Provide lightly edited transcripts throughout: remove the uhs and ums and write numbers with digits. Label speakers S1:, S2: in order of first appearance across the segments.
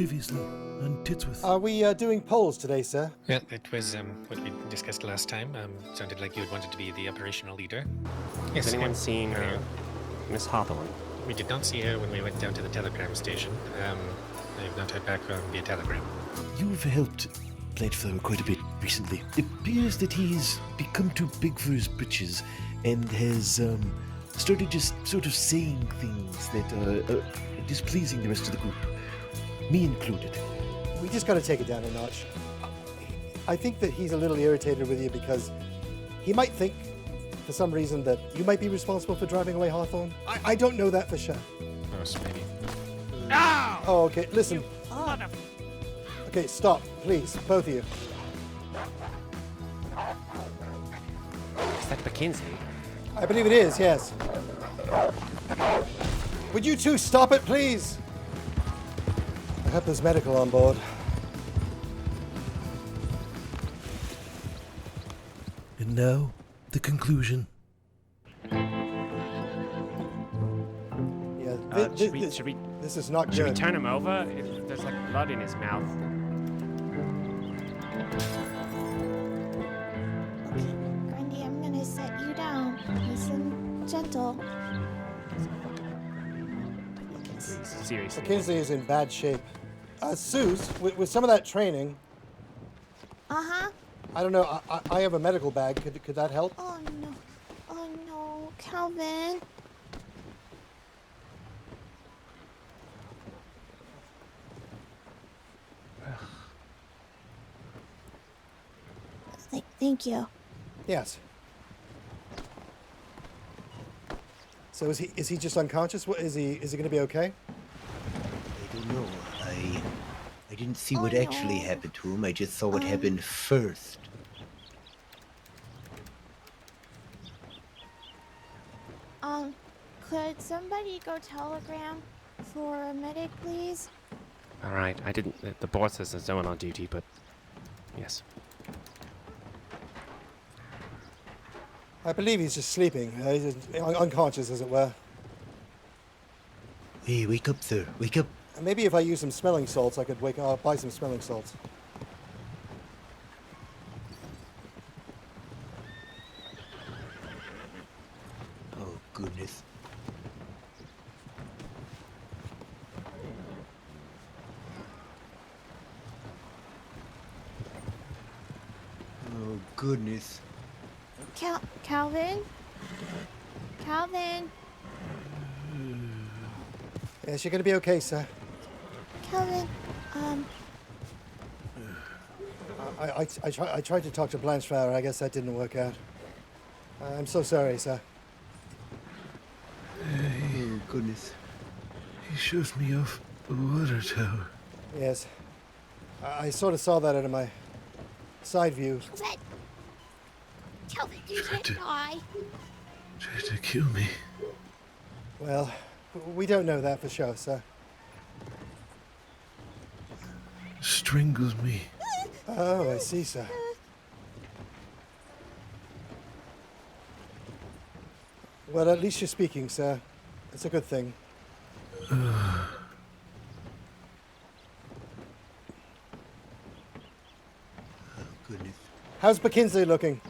S1: previously on Titsworth.
S2: Are we doing polls today, sir?
S3: Yeah, it was what we discussed last time. Sounded like you had wanted to be the operational leader. Yes.
S4: Has anyone seen Miss Hawthorn?
S3: We did not see her when we went down to the telegram station. I have not heard back via telegram.
S1: You've helped Blanchflower quite a bit recently. It appears that he's become too big for his britches and has started just sort of saying things that are displeasing the rest of the group, me included.
S2: We just gotta take it down a notch. I think that he's a little irritated with you because he might think, for some reason, that you might be responsible for driving away Hawthorn. I don't know that for sure.
S3: Oh, so maybe.
S4: No!
S2: Oh, okay, listen. Okay, stop, please, both of you.
S4: Is that Buckinsley?
S2: I believe it is, yes. Would you two stop it, please? I hope there's medical on board.
S1: And now, the conclusion.
S2: Yeah,
S4: Should we
S2: this is not
S4: should we
S2: good.
S4: turn him over? There's like blood in his mouth.
S5: Okay, Grundy, I'm gonna set you down. Nice and gentle.
S4: Seriously.
S2: Buckinsley is in bad shape. Suze, with some of that training,
S5: Uh-huh.
S2: I don't know, I have a medical bag. Could that help?
S5: Oh no, Calvin. Thank you.
S2: Yes. So is he just unconscious? What is he gonna be okay?
S6: I don't know. I didn't see what
S5: Oh,
S6: actually
S5: no.
S6: happened to him. I just saw what happened first.
S5: Could somebody go telegram for a medic, please?
S4: All right. I didn't. The boss says there's no one on duty, but yes.
S2: I believe he's just sleeping. He's just unconscious, as it were.
S6: Hey, wake up, sir. Wake up.
S2: Maybe if I use some smelling salts, I could wake up. I'll buy some smelling salts.
S6: Oh, goodness. Oh, goodness.
S5: Calvin? Calvin?
S2: Yes, you're gonna be okay, sir.
S5: Calvin,
S2: I tried to talk to Blanchflower. I guess that didn't work out. I'm so sorry, sir.
S6: Oh, goodness.
S1: He shoved me off a water tower.
S2: Yes. I sort of saw that out of my side view.
S5: Calvin, you
S1: Tried
S5: can't
S1: to-
S5: die.
S1: Tried to kill me.
S2: Well, we don't know that for sure, sir.
S1: Strangled me.
S2: Oh, I see, sir. Well, at least you're speaking, sir. It's a good thing.
S6: Oh, goodness.
S2: How's Buckinsley looking?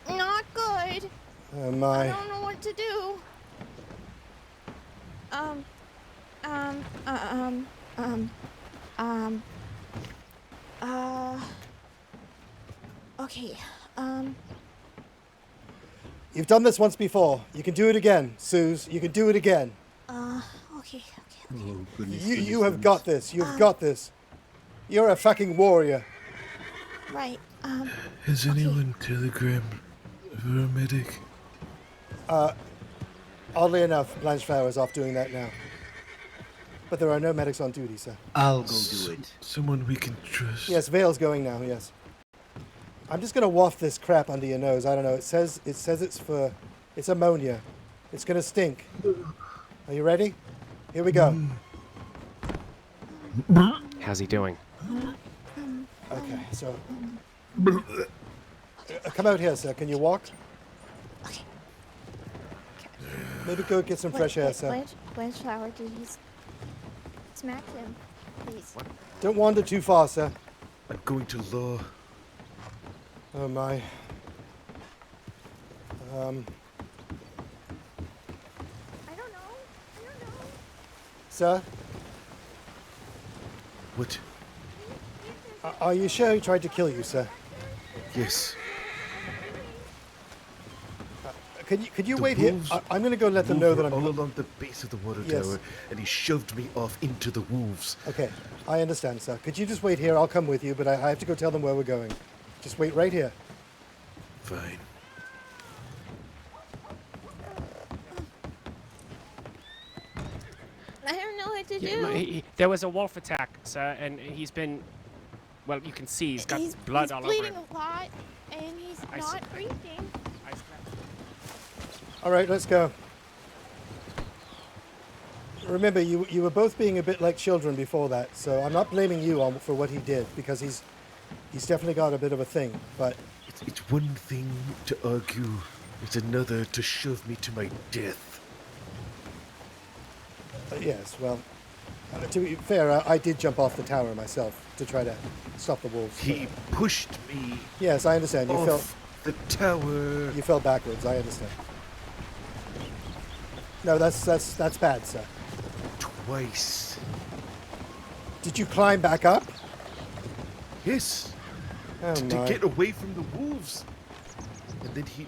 S5: Not good.
S2: Oh,
S5: I
S2: my.
S5: don't know what to do. Okay,
S2: You've done this once before. You can do it again, Suze. You can do it again.
S5: okay.
S6: Oh, goodness.
S2: You have got this. You've got this. You're a fucking warrior.
S5: Right,
S1: Has anyone telegrammed for a medic?
S2: Oddly enough, Blanchflower is off doing that now. But there are no medics on duty, sir.
S6: I'll go do it.
S1: Someone we can trust.
S2: Yes, Vale's going now, yes. I'm just gonna waft this crap under your nose. I don't know. It says it's ammonia. It's gonna stink. Are you ready? Here we go.
S4: How's he doing?
S2: Okay, so come out here, sir. Can you walk?
S5: okay.
S2: Maybe go get some fresh air, sir.
S5: Blanchflower, did he smack him, please.
S2: Don't wander too far, sir.
S1: I'm going to law.
S2: Oh my.
S5: I don't know.
S2: Sir,
S1: What?
S2: are you sure he tried to kill you, sir?
S1: Yes.
S2: Could you
S1: The
S2: wait here?
S1: wolves-
S2: I'm going to go let them
S1: Wolves
S2: know that
S1: were
S2: I'm...
S1: all along the base of the water
S2: Yes.
S1: tower, and he shoved me off into the wolves.
S2: Okay, I understand, sir. Could you just wait here? I'll come with you, but I have to go tell them where we're going. Just wait right here.
S1: Fine.
S5: I don't know what to
S4: Yeah,
S5: do.
S4: there was a wolf attack, sir, and he's been. Well, you can see he's got blood all over
S5: bleeding
S4: him.
S5: a lot, and he's
S4: I
S5: not
S4: see.
S5: breathing.
S2: All right, let's go. Remember, you were both being a bit like children before that, so I'm not blaming you for what he did, because he's definitely got a bit of a thing, but...
S1: It's one thing to argue, it's another to shove me to my death.
S2: Yes, well, to be fair, I did jump off the tower myself to try to stop the wolves.
S1: He pushed me
S2: Yes, I understand. You
S1: off the tower.
S2: fell backwards. I understand. No, that's bad, sir.
S1: Twice.
S2: Did you climb back up?
S1: Yes.
S2: Oh
S1: To
S2: my.
S1: get away from the wolves. And then he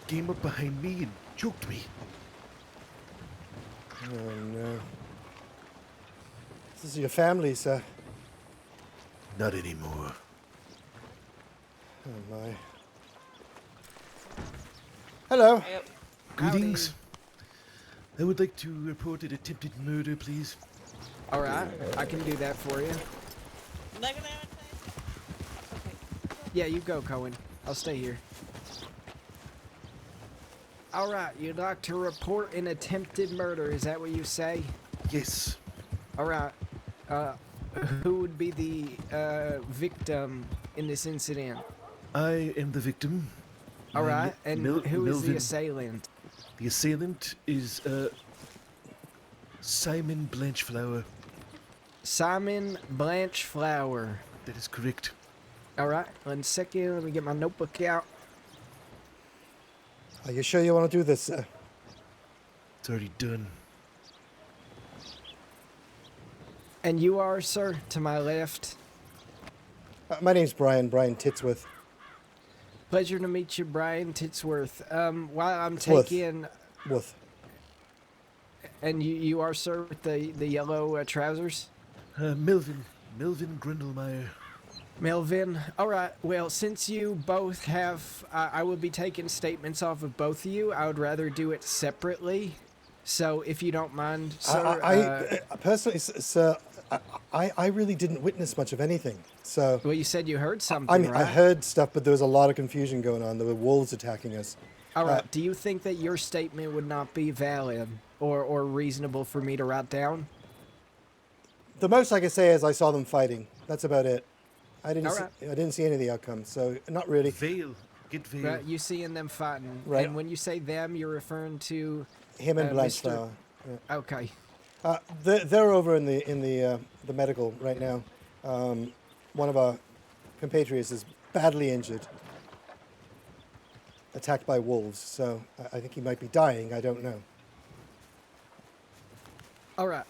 S1: came up behind me and choked me.
S2: Oh no. This is your family, sir.
S1: Not anymore.
S2: Oh my. Hello.
S1: Greetings. I would like to report an attempted murder, please.
S7: All right, I can do that for you. Yeah, you go, Cohen. I'll stay here. All right, you'd like to report an attempted murder, is that what you say?
S1: Yes.
S7: All right. Who would be the victim in this incident?
S1: I am the victim.
S7: All right, and who is the
S1: Melvin.
S7: assailant?
S1: The assailant is Simon Blanchflower.
S7: Simon Blanchflower.
S1: That is correct.
S7: All right, 1 second. Let me get my notebook out.
S2: Are you sure you want to do this, sir?
S1: It's already done.
S7: And you are, sir, to my left.
S2: My name's Bryan Titsworth.
S7: Pleasure to meet you, Bryan Titsworth. While I'm
S2: Titsworth.
S7: taking...
S2: Woof.
S7: And you are, sir, with the yellow trousers?
S1: Melvin Grundlemeyer.
S7: Melvin. All right. Well, since you both have... I will be taking statements off of both of you. I would rather do it separately. So, if you don't mind, sir...
S2: I personally, sir, I really didn't witness much of anything. So,
S7: well, you said you heard something,
S2: I mean,
S7: right?
S2: I heard stuff, but there was a lot of confusion going on. There were wolves attacking us.
S7: All right. Do you think that your statement would not be valid or reasonable for me to write down?
S2: The most I can say is I saw them fighting. That's about it. I didn't.
S7: All
S2: See,
S7: right.
S2: I didn't see any of the outcomes, so not really.
S1: Vale. Get Vale.
S7: Right, you seeing them fighting.
S2: Right.
S7: And when you say them, you're referring to...
S2: Him and
S7: Mr.
S2: Blanchflower. Yeah.
S7: Okay.
S2: They're over in the medical right now. One of our compatriots is badly injured, attacked by wolves. So I think he might be dying. I don't know.
S7: All right.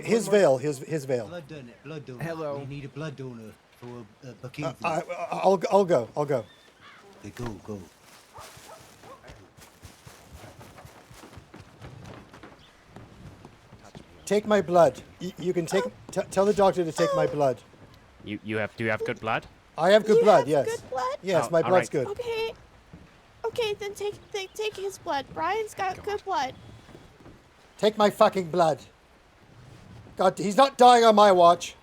S2: His
S7: one more-
S2: veil. His veil.
S6: Blood donor.
S7: Hello.
S6: We need a blood donor for Buckinsley.
S2: I'll go.
S6: Okay, go.
S2: Take my blood. You can take. Tell the doctor to take my blood.
S4: Do you have good blood?
S2: I have good
S5: You
S2: blood.
S5: have
S2: Yes.
S5: good blood?
S2: Yes,
S4: Oh,
S2: my
S4: all
S2: blood's
S4: right.
S2: good.
S5: Okay. Okay, then take his blood. Brian's got good blood.
S2: Take my fucking blood. God, he's not dying on my watch.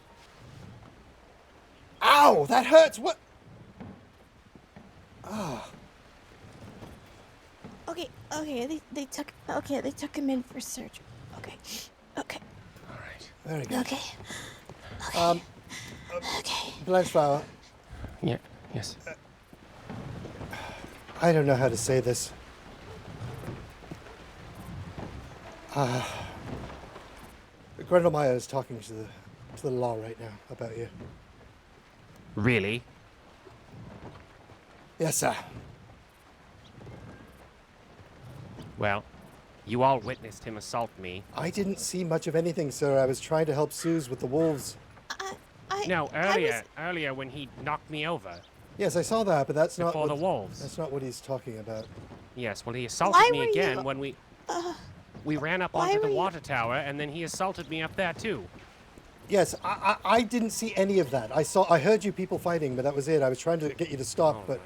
S2: Ow, that hurts. What?
S5: Okay, they took him in for surgery. Okay.
S2: Very good.
S5: Okay. Okay.
S2: Blanchflower,
S4: Yeah. Yes.
S2: I don't know how to say this. Grundlemeyer is talking to the law right now about you.
S4: Really?
S2: Yes, sir.
S4: Well, you all witnessed him assault me.
S2: I didn't see much of anything, sir. I was trying to help Suze with the wolves.
S4: No, earlier when he knocked me over.
S2: Yes, I saw that, but that's not
S4: Before the wolves.
S2: That's not what he's talking about.
S4: Yes, well, he assaulted
S5: Why
S4: me
S5: were
S4: again
S5: you-
S4: when we ran up
S5: why
S4: onto the
S5: were you-
S4: water tower, and then he assaulted me up there too.
S2: Yes, I didn't see any of that. I heard you people fighting, but that was it. I was trying to get you to stop,
S4: All
S2: but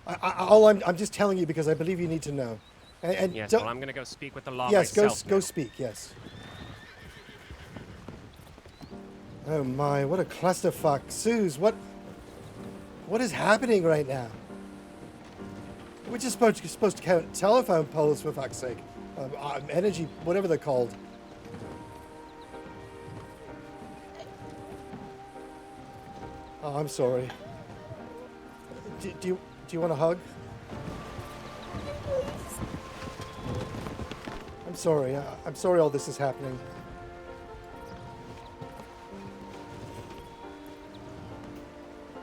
S4: right.
S2: I'm just telling you because I believe you need to know. And
S4: Yes,
S2: don't-
S4: well, I'm going to go speak with the law
S2: yes,
S4: myself
S2: go
S4: now.
S2: speak. Yes. Oh my, what a clusterfuck, Suze. What is happening right now? We're just supposed to count telephone poles, for fuck's sake. Energy, whatever they're called. Oh, I'm sorry. Do you want a hug? I'm sorry. I'm sorry all this is happening.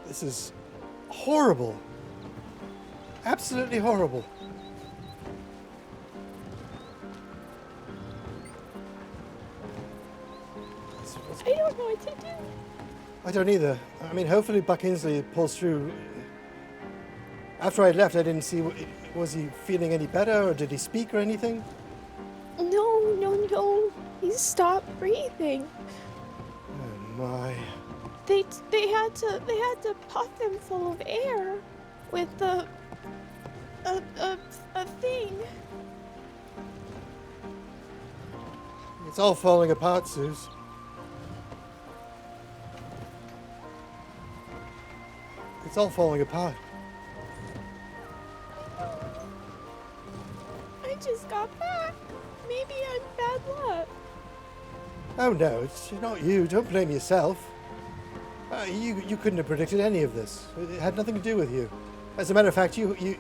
S2: This is horrible. Absolutely horrible.
S5: I don't know what to do.
S2: I don't either. I mean, hopefully Buckinsley pulls through. After I left, I didn't see. Was he feeling any better, or did he speak or anything?
S5: No. He stopped breathing.
S2: Oh my.
S5: They had to puff him full of air with a thing.
S2: It's all falling apart, Suze. It's all falling apart.
S5: I just got back. Maybe I'm bad luck.
S2: Oh no, it's not you. Don't blame yourself. You couldn't have predicted any of this. It had nothing to do with you. As a matter of fact, you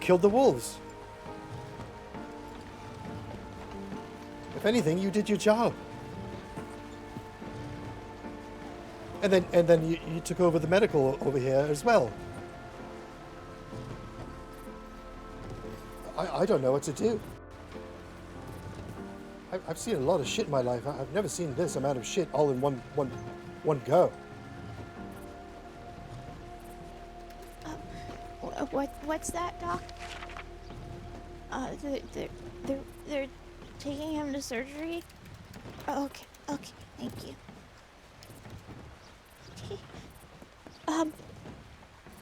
S2: killed the wolves. If anything, you did your job. And then you took over the medical over here as well. I don't know what to do. I've seen a lot of shit in my life. I've never seen this amount of shit all in one go.
S5: What's that, Doc? They're taking him to surgery. Oh, okay, thank you.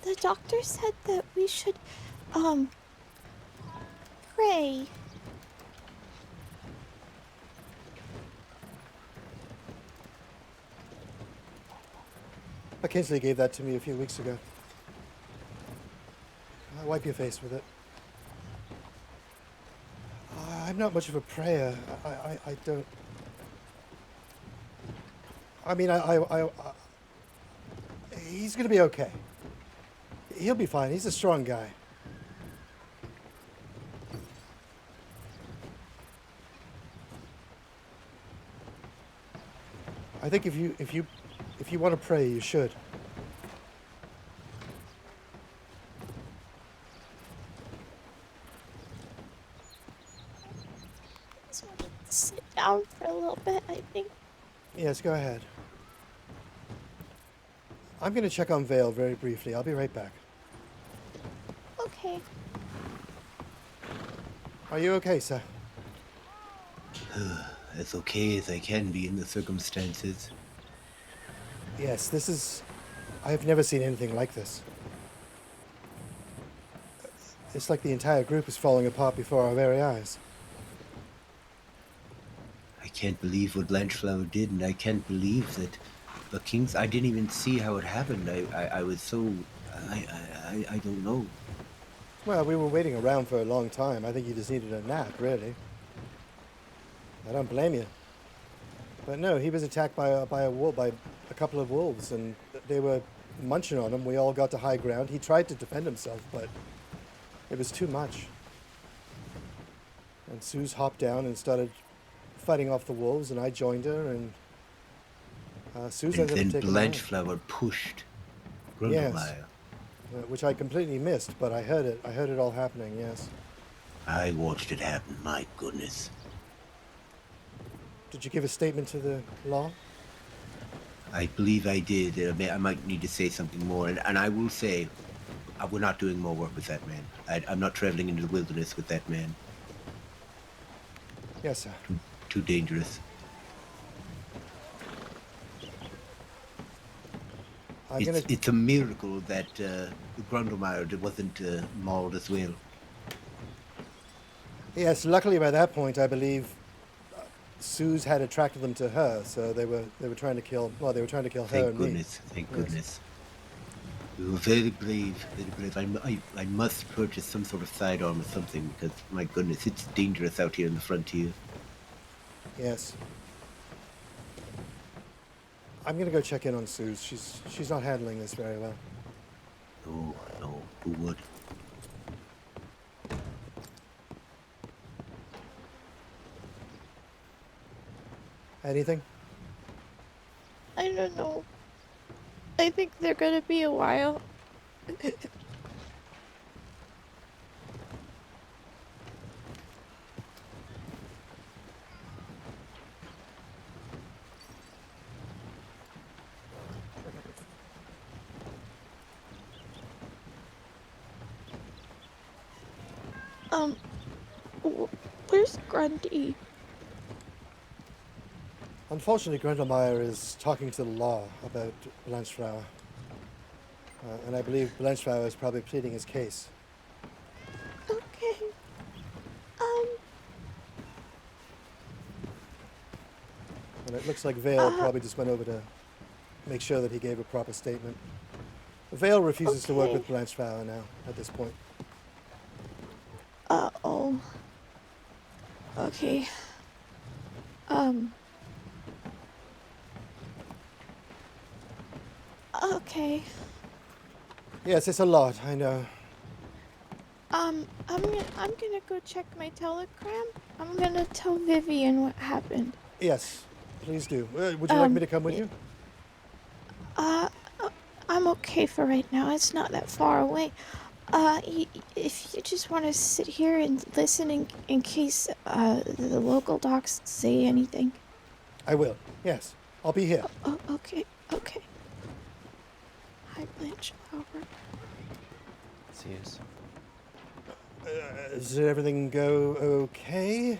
S5: The doctor said that we should, pray.
S2: Buckinsley gave that to me a few weeks ago. Wipe your face with it. I'm not much of a prayer. I don't. I mean, he's gonna be okay. He'll be fine. He's a strong guy. I think if you want to pray, you should.
S5: I just want to sit down for a little bit, I think.
S2: Yes, go ahead. I'm going to check on Vail very briefly. I'll be right back.
S5: Okay.
S2: Are you okay, sir?
S6: As okay as I can be in the circumstances.
S2: Yes, this is... I've never seen anything like this. It's like the entire group is falling apart before our very eyes.
S6: I can't believe what Blanchflower did, and I can't believe that I didn't even see how it happened. I was so... I don't know.
S2: Well, we were waiting around for a long time. I think you just needed a nap, really. I don't blame you. But no, he was attacked by a couple of wolves, and they were munching on him. We all got to high ground. He tried to defend himself, but it was too much. And Suze hopped down and started fighting off the wolves, and I joined her, and Susan
S6: And
S2: ended
S6: then
S2: up taking mine.
S6: Blanchflower pushed
S2: Yes.
S6: Grundlemeyer.
S2: Which I completely missed, but I heard it. I heard it all happening, yes.
S6: I watched it happen, my goodness.
S2: Did you give a statement to the law?
S6: I believe I did. I might need to say something more. And I will say, we're not doing more work with that man. I'm not traveling into the wilderness with that man.
S2: Yes, sir.
S6: Too dangerous. It's a miracle that Grundlemeyer wasn't mauled as well.
S2: Yes, luckily by that point, I believe Suze had attracted them to her, so they were trying to kill. Well, they were trying to kill her
S6: Thank
S2: and
S6: goodness.
S2: me.
S6: Thank
S2: Yes.
S6: goodness. We were very brave, very brave. I must purchase some sort of sidearm or something because, my goodness, it's dangerous out here in the frontier.
S2: Yes. I'm gonna go check in on Suze. She's not handling this very well.
S6: No, who would?
S2: Anything?
S5: I don't know. I think they're gonna be a while. Where's Grundy?
S2: Unfortunately, Grundlemeyer is talking to the law about Blanchflower. And I believe Blanchflower is probably pleading his case.
S5: Okay.
S2: And it looks like Vail probably just went over to make sure that he gave a proper statement. Vail refuses to work with Blanchflower now, at this point.
S5: Uh-oh. Okay. Okay.
S2: Yes, it's a lot, I know.
S5: I'm gonna go check my telegram. I'm gonna tell Vivian what happened.
S2: Yes, please do. Would you like me to come with you?
S5: I'm okay for right now. It's not that far away. If you just want to sit here and listen in case the local docs say anything.
S2: I will, yes. I'll be here.
S5: Oh, okay. Hi, Blanchflower.
S4: Cheers.
S2: Does everything go okay?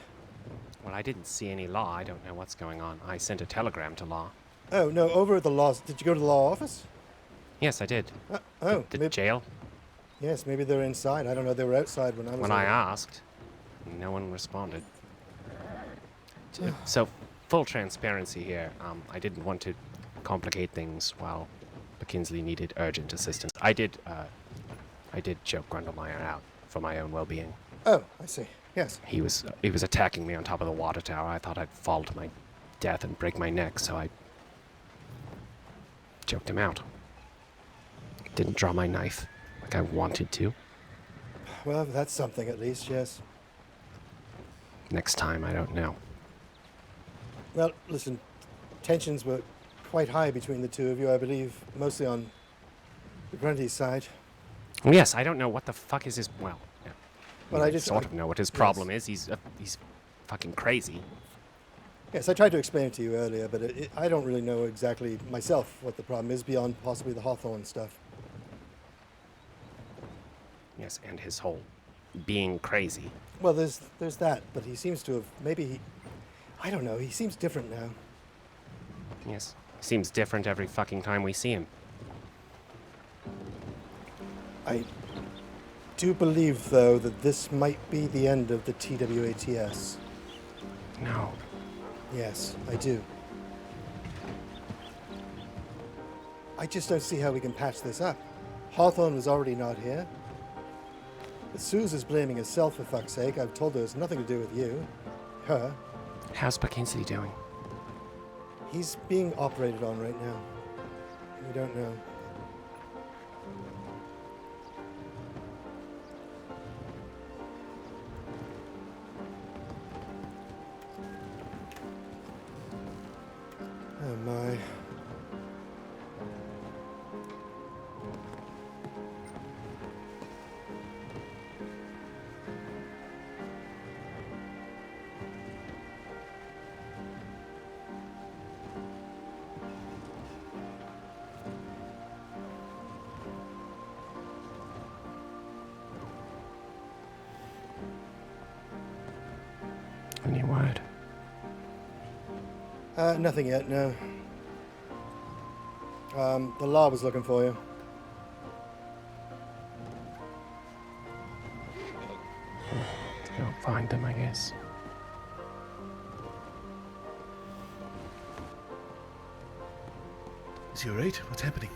S4: Well, I didn't see any law. I don't know what's going on. I sent a telegram to law.
S2: Oh, no, over at the law... Did you go to the law office?
S4: Yes, I did.
S2: The
S4: The jail?
S2: Yes, maybe they're inside. I don't know. They were outside when I was
S4: When
S2: over
S4: I
S2: there.
S4: asked, no one responded. So, full transparency here. I didn't want to complicate things while Buckinsley needed urgent assistance. I did choke Grundlemeyer out for my own well-being.
S2: Oh, I see. Yes.
S4: He was attacking me on top of the water tower. I thought I'd fall to my death and break my neck, so I choked him out. Didn't draw my knife like I wanted to.
S2: Well, that's something at least, yes.
S4: Next time, I don't know.
S2: Well, listen, tensions were quite high between the two of you, I believe, mostly on the Grundy's side.
S4: Yes, I don't know what the fuck is his... Well, yeah.
S2: Well, I just...
S4: sort of know what his problem is. He's fucking crazy.
S2: Yes, I tried to explain it to you earlier, but I don't really know exactly myself what the problem is beyond possibly the Hawthorn stuff.
S4: Yes, and his whole being crazy.
S2: Well, there's that, but he seems to have... I don't know, he seems different now.
S4: Yes, seems different every fucking time we see him.
S2: I do believe, though, that this might be the end of the T.W.A.T.S.
S4: No.
S2: Yes, I do. I just don't see how we can patch this up. Hawthorn was already not here. Suze is blaming herself, for fuck's sake. I've told her it's nothing to do with you. Her.
S4: How's Buckinsley doing?
S2: He's being operated on right now. We don't know. Oh my.
S4: Any word?
S2: Nothing yet, no. The law was looking for you.
S4: To go find them, I guess.
S1: Is he alright? What's happening?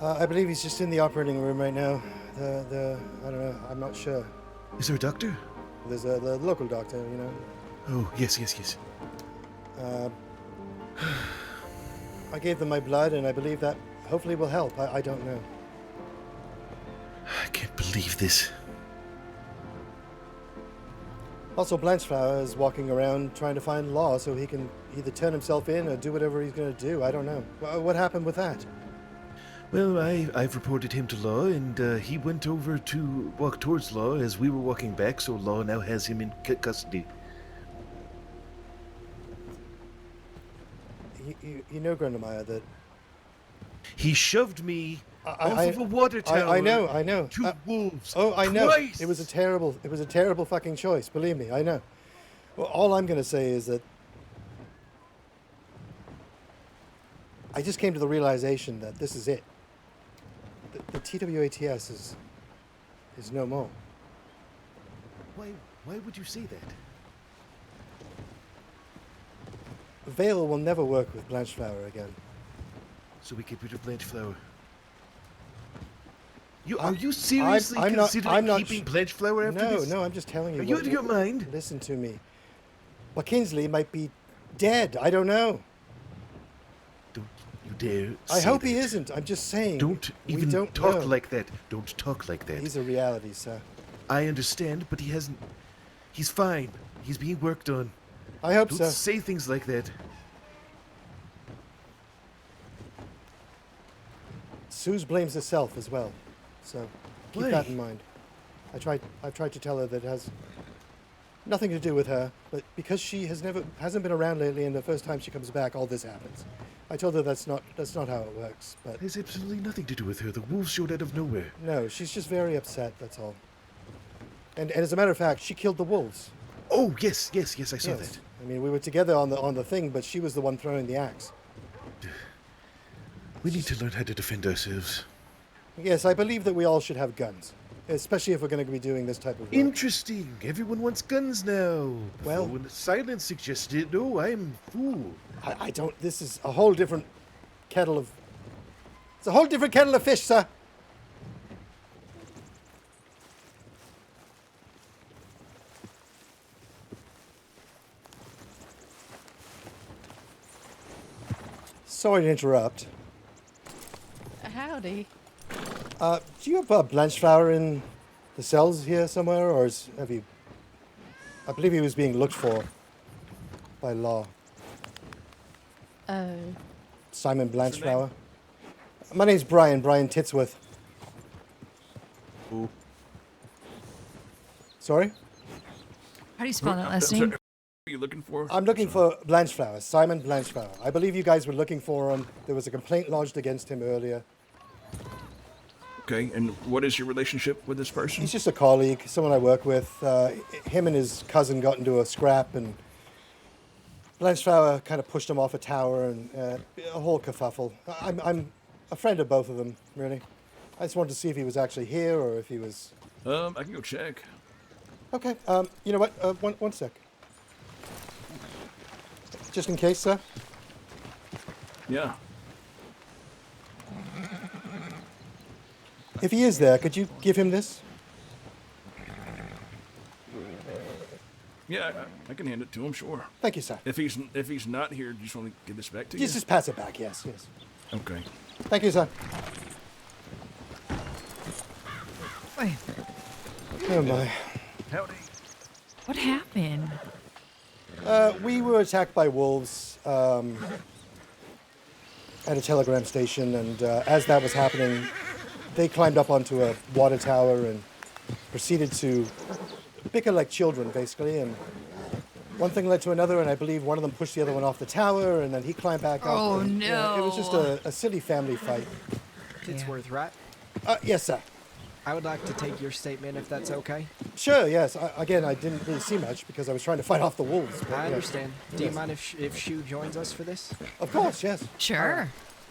S2: I believe he's just in the operating room right now. I don't know, I'm not sure.
S1: Is there a doctor?
S2: There's the local doctor, you know.
S1: Oh, yes.
S2: I gave them my blood, and I believe that hopefully will help. I don't know.
S1: I can't believe this.
S2: Also, Blanchflower is walking around trying to find Law so he can either turn himself in or do whatever he's going to do. I don't know. What happened with that?
S1: Well, I've reported him to Law, and he went over to walk towards Law as we were walking back, so Law now has him in custody.
S2: You know, Grundlemeyer, that...
S1: He shoved me off
S2: I-
S1: of a water tower.
S2: I know.
S1: To wolves.
S2: Oh, I know.
S1: Twice.
S2: It was a terrible fucking choice. Believe me, I know. Well, all I'm going to say is that I just came to the realization that this is it. The T.W.A.T.S. is no more.
S1: Why would you say that?
S2: Vail will never work with Blanchflower again.
S1: So we get rid of Blanchflower. Are you seriously
S2: I'm not
S1: considering keeping Blanchflower after this?
S2: No, I'm just telling you.
S1: Are you out of your mind?
S2: Listen to me. Buckinsley might be dead. I don't know.
S1: Don't you dare
S2: I
S1: say
S2: hope
S1: that.
S2: he isn't. I'm just saying.
S1: Don't even
S2: don't
S1: talk
S2: know.
S1: like that. Don't talk like that.
S2: He's a reality, sir.
S1: I understand, but he hasn't... He's fine. He's being worked on.
S2: I hope
S1: Don't
S2: so.
S1: say things like that.
S2: Suze blames herself as well, so keep
S1: Why?
S2: that in mind. I've tried to tell her that it has nothing to do with her, but because she hasn't been around lately, and the first time she comes back, all this happens. I told her that's not how it works. But
S1: It has absolutely nothing to do with her. The wolves showed out of nowhere.
S2: no, she's just very upset. That's all. And as a matter of fact, she killed the wolves.
S1: Oh, yes, I saw
S2: Yes.
S1: that.
S2: I mean, we were together on the thing, but she was the one throwing the axe.
S1: We need to learn how to defend ourselves.
S2: Yes, I believe that we all should have guns, especially if we're going to be doing this type of work.
S1: Interesting. Everyone wants guns now.
S2: Well-
S1: Before when silence suggested it, no, I'm fool.
S2: I don't. This is a whole different kettle of. It's a whole different kettle of fish, sir. Sorry to interrupt.
S8: Howdy.
S2: Do you have Blanchflower in the cells here somewhere, or have you? I believe he was being looked for by Law. Simon Blanchflower. My name's Bryan Titsworth.
S1: Oh,
S2: Sorry?
S8: How do you spell that last name?
S9: What are you looking for?
S2: I'm looking for Blanchflower, Simon Blanchflower. I believe you guys were looking for him. There was a complaint lodged against him earlier.
S9: Okay, and what is your relationship with this person?
S2: He's just a colleague, someone I work with. Him and his cousin got into a scrap, and Blanchflower kind of pushed him off a tower, and a whole kerfuffle. I'm a friend of both of them, really. I just wanted to see if he was actually here, or if he was...
S9: I can go check.
S2: Okay, you know what? One sec. Just in case, sir.
S9: Yeah.
S2: If he is there, could you give him this?
S9: Yeah, I can hand it to him, sure.
S2: Thank you, sir.
S9: If he's not here, do you just want to give this back to you?
S2: Just pass it back, yes.
S9: Okay.
S2: Thank you, sir.
S8: Wait,
S2: Oh, my.
S9: Howdy.
S8: what happened?
S2: We were attacked by wolves at a telegram station, and as that was happening, they climbed up onto a water tower and proceeded to bicker like children, basically. And one thing led to another, and I believe one of them pushed the other one off the tower, and then he climbed back up.
S8: Oh,
S2: and,
S8: no.
S2: It was just a silly family fight.
S7: Titsworth, right?
S2: Yes, sir.
S7: I would like to take your statement if that's okay.
S2: Sure, yes. Again, I didn't really see much because I was trying to fight off the wolves. But,
S7: I
S2: yes.
S7: understand. Do you mind if Shu joins us for this?
S2: Of course, yes.
S8: Sure.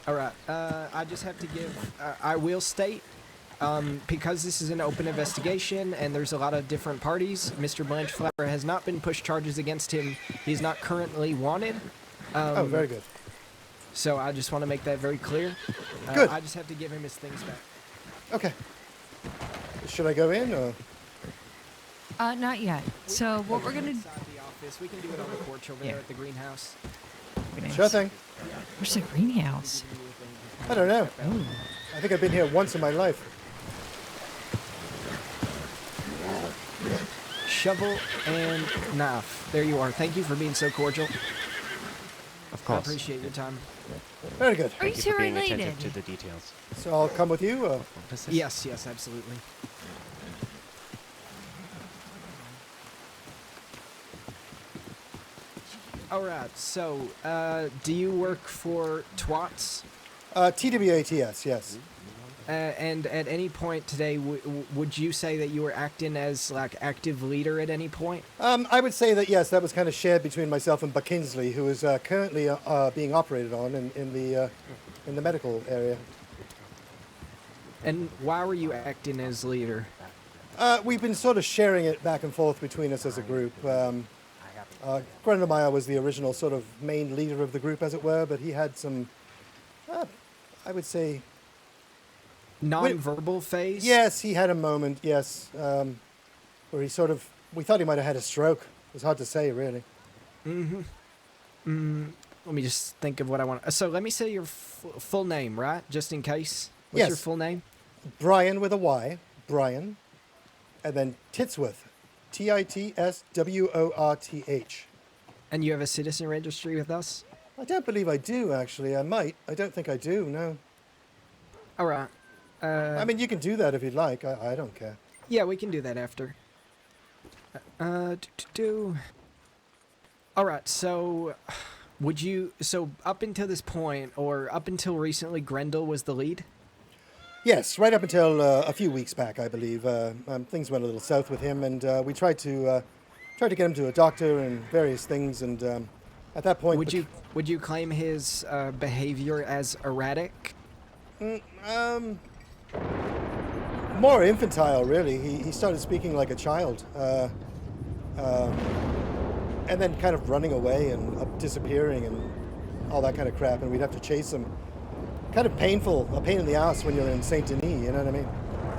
S7: All right. I just have to give. I will state, because this is an open investigation and there's a lot of different parties. Mr. Blanchflower has not been pushed charges against him. He's not currently wanted.
S2: Oh, very good.
S7: So I just want to make that very clear.
S2: Good.
S7: I just have to give him his things back.
S2: Okay. Should I go in, or?
S8: Not yet. So what we're gonna
S7: Inside the office. We can do it on the porch over there at the greenhouse.
S2: Sure thing.
S8: Where's the greenhouse?
S2: I don't know.
S8: Ooh.
S2: I think I've been here once in my life.
S7: Shovel and knife. There you are. Thank you for being so cordial.
S4: Of
S7: I
S4: course.
S7: appreciate your time.
S2: Very good.
S8: Are you
S4: Thank you
S8: two
S4: for being
S8: related?
S4: attentive to the details.
S2: So I'll come with you, or?
S4: What is this?
S7: Yes, yes, absolutely. All right. So, do you work for T.W.A.T.S?
S2: T.W.A.T.S, yes.
S7: And at any point today, would you say that you were acting as like active leader at any point?
S2: I would say that, yes, that was kind of shared between myself and Buckinsley, who is currently being operated on in the medical area.
S7: And why were you acting as leader?
S2: We've been sort of sharing it back and forth between us as a group. Grundlemeyer was the original sort of main leader of the group, as it were, but he had some, I would say...
S7: Non-verbal phase?
S2: Yes, he had a moment, yes, where he sort of... We thought he might have had a stroke. It was hard to say, really.
S7: Let me just think of what I want. So let me say your full name, right? Just in case. What's
S2: Yes.
S7: your full name?
S2: Bryan with a Y, Bryan, and then Titsworth, Titsworth.
S7: And you have a citizen registry with us?
S2: I don't believe I do, actually. I might. I don't think I do, no.
S7: All right.
S2: I mean, you can do that if you'd like. I don't care.
S7: Yeah, we can do that after. All right, so so up until this point, or up until recently, Grendel was the lead?
S2: Yes, right up until a few weeks back, I believe. Things went a little south with him, and we tried to get him to a doctor and various things, and at that point...
S7: Would you claim his behavior as erratic?
S2: More infantile, really. He started speaking like a child, and then kind of running away and disappearing and all that kind of crap, and we'd have to chase him. Kind of painful, a pain in the ass when you're in Saint Denis, you know what I mean?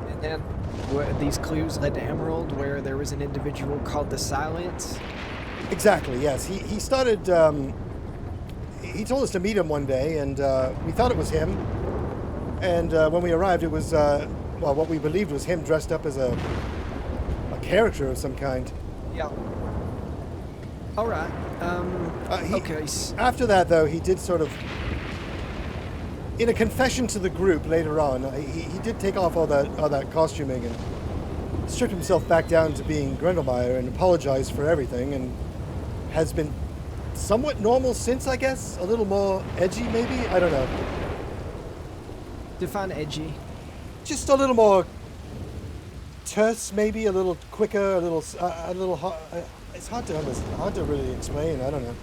S7: And then these clues led to Emerald, where there was an individual called the Silence.
S2: Exactly, yes. He started, he told us to meet him one day, and we thought it was him. And when we arrived, it was, what we believed was him dressed up as a character of some kind.
S7: Yeah. All right. Okay.
S2: After that, though, he did sort of, in a confession to the group later on, he did take off all that costuming and stripped himself back down to being Grundlemeyer and apologized for everything, and has been somewhat normal since, I guess. A little more edgy, maybe? I don't know.
S7: Define edgy.
S2: Just a little more terse, maybe, a little quicker, a little hot. It's hard to understand, hard to really explain. I don't know.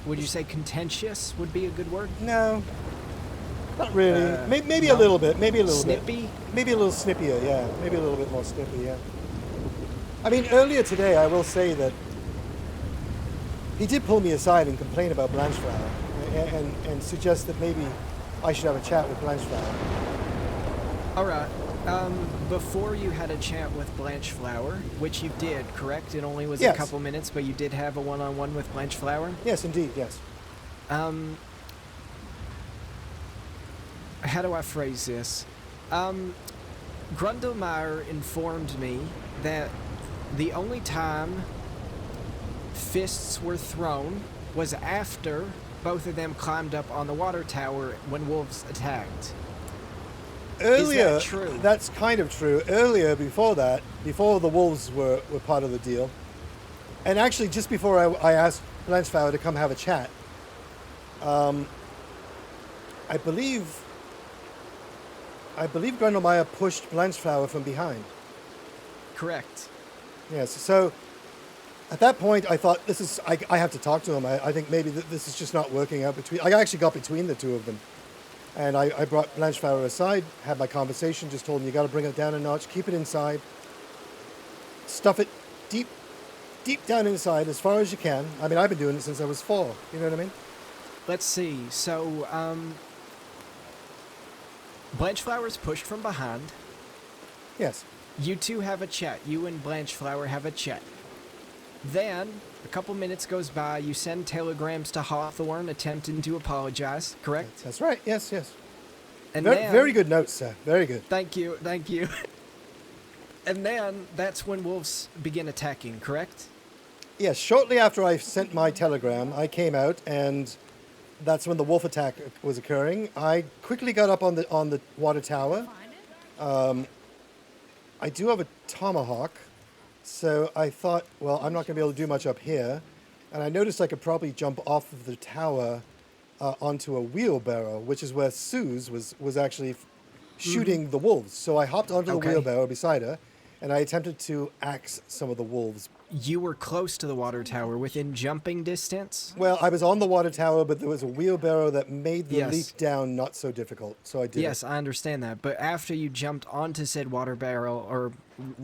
S7: Would you say contentious would be a good word?
S2: No, not really. Maybe
S7: no.
S2: a little bit. Maybe a little
S7: Snippy?
S2: bit. Maybe a little snippier. Yeah. Maybe a little bit more snippy. Yeah. I mean, earlier today, I will say that he did pull me aside and complain about Blanchflower, and suggest that maybe I should have a chat with Blanchflower.
S7: All right. Before you had a chat with Blanchflower, which you did, correct? It only was
S2: Yes.
S7: a couple minutes, but you did have a one-on-one with Blanchflower?
S2: Yes, indeed. Yes.
S7: How do I phrase this? Grundlemeyer informed me that the only time fists were thrown was after both of them climbed up on the water tower when wolves attacked.
S2: Earlier,
S7: Is that true?
S2: That's kind of true. Earlier, before that, before the wolves were part of the deal, and actually just before I asked Blanchflower to come have a chat, I believe Grundlemeyer pushed Blanchflower from behind.
S7: Correct.
S2: Yes. So at that point, I thought I have to talk to him. I think maybe this is just not working out between. I actually got between the two of them, and I brought Blanchflower aside, had my conversation, just told him you got to bring it down a notch, keep it inside, stuff it deep down inside as far as you can. I mean, I've been doing it since I was 4. You know what I mean?
S7: Let's see. So, Blanchflower's pushed from behind.
S2: Yes.
S7: You two have a chat. You and Blanchflower have a chat. Then, a couple minutes goes by. You send telegrams to Hawthorn attempting to apologize. Correct?
S2: That's right. Yes.
S7: And
S2: Very good notes, sir. Very good.
S7: Thank you. And then that's when wolves begin attacking. Correct?
S2: Yes. Shortly after I sent my telegram, I came out, and that's when the wolf attack was occurring. I quickly got up on the water tower. I do have a tomahawk, so I thought, well, I'm not going to be able to do much up here. And I noticed I could probably jump off of the tower onto a wheelbarrow, which is where Suze was actually shooting the wolves. So I hopped onto the wheelbarrow beside her, and I attempted to axe some of the wolves.
S7: You were close to the water tower, within jumping distance?
S2: Well, I was on the water tower, but there was a wheelbarrow that made the
S7: Yes.
S2: leap down not so difficult, so I did
S7: Yes,
S2: it.
S7: I understand that. But after you jumped onto said water barrel or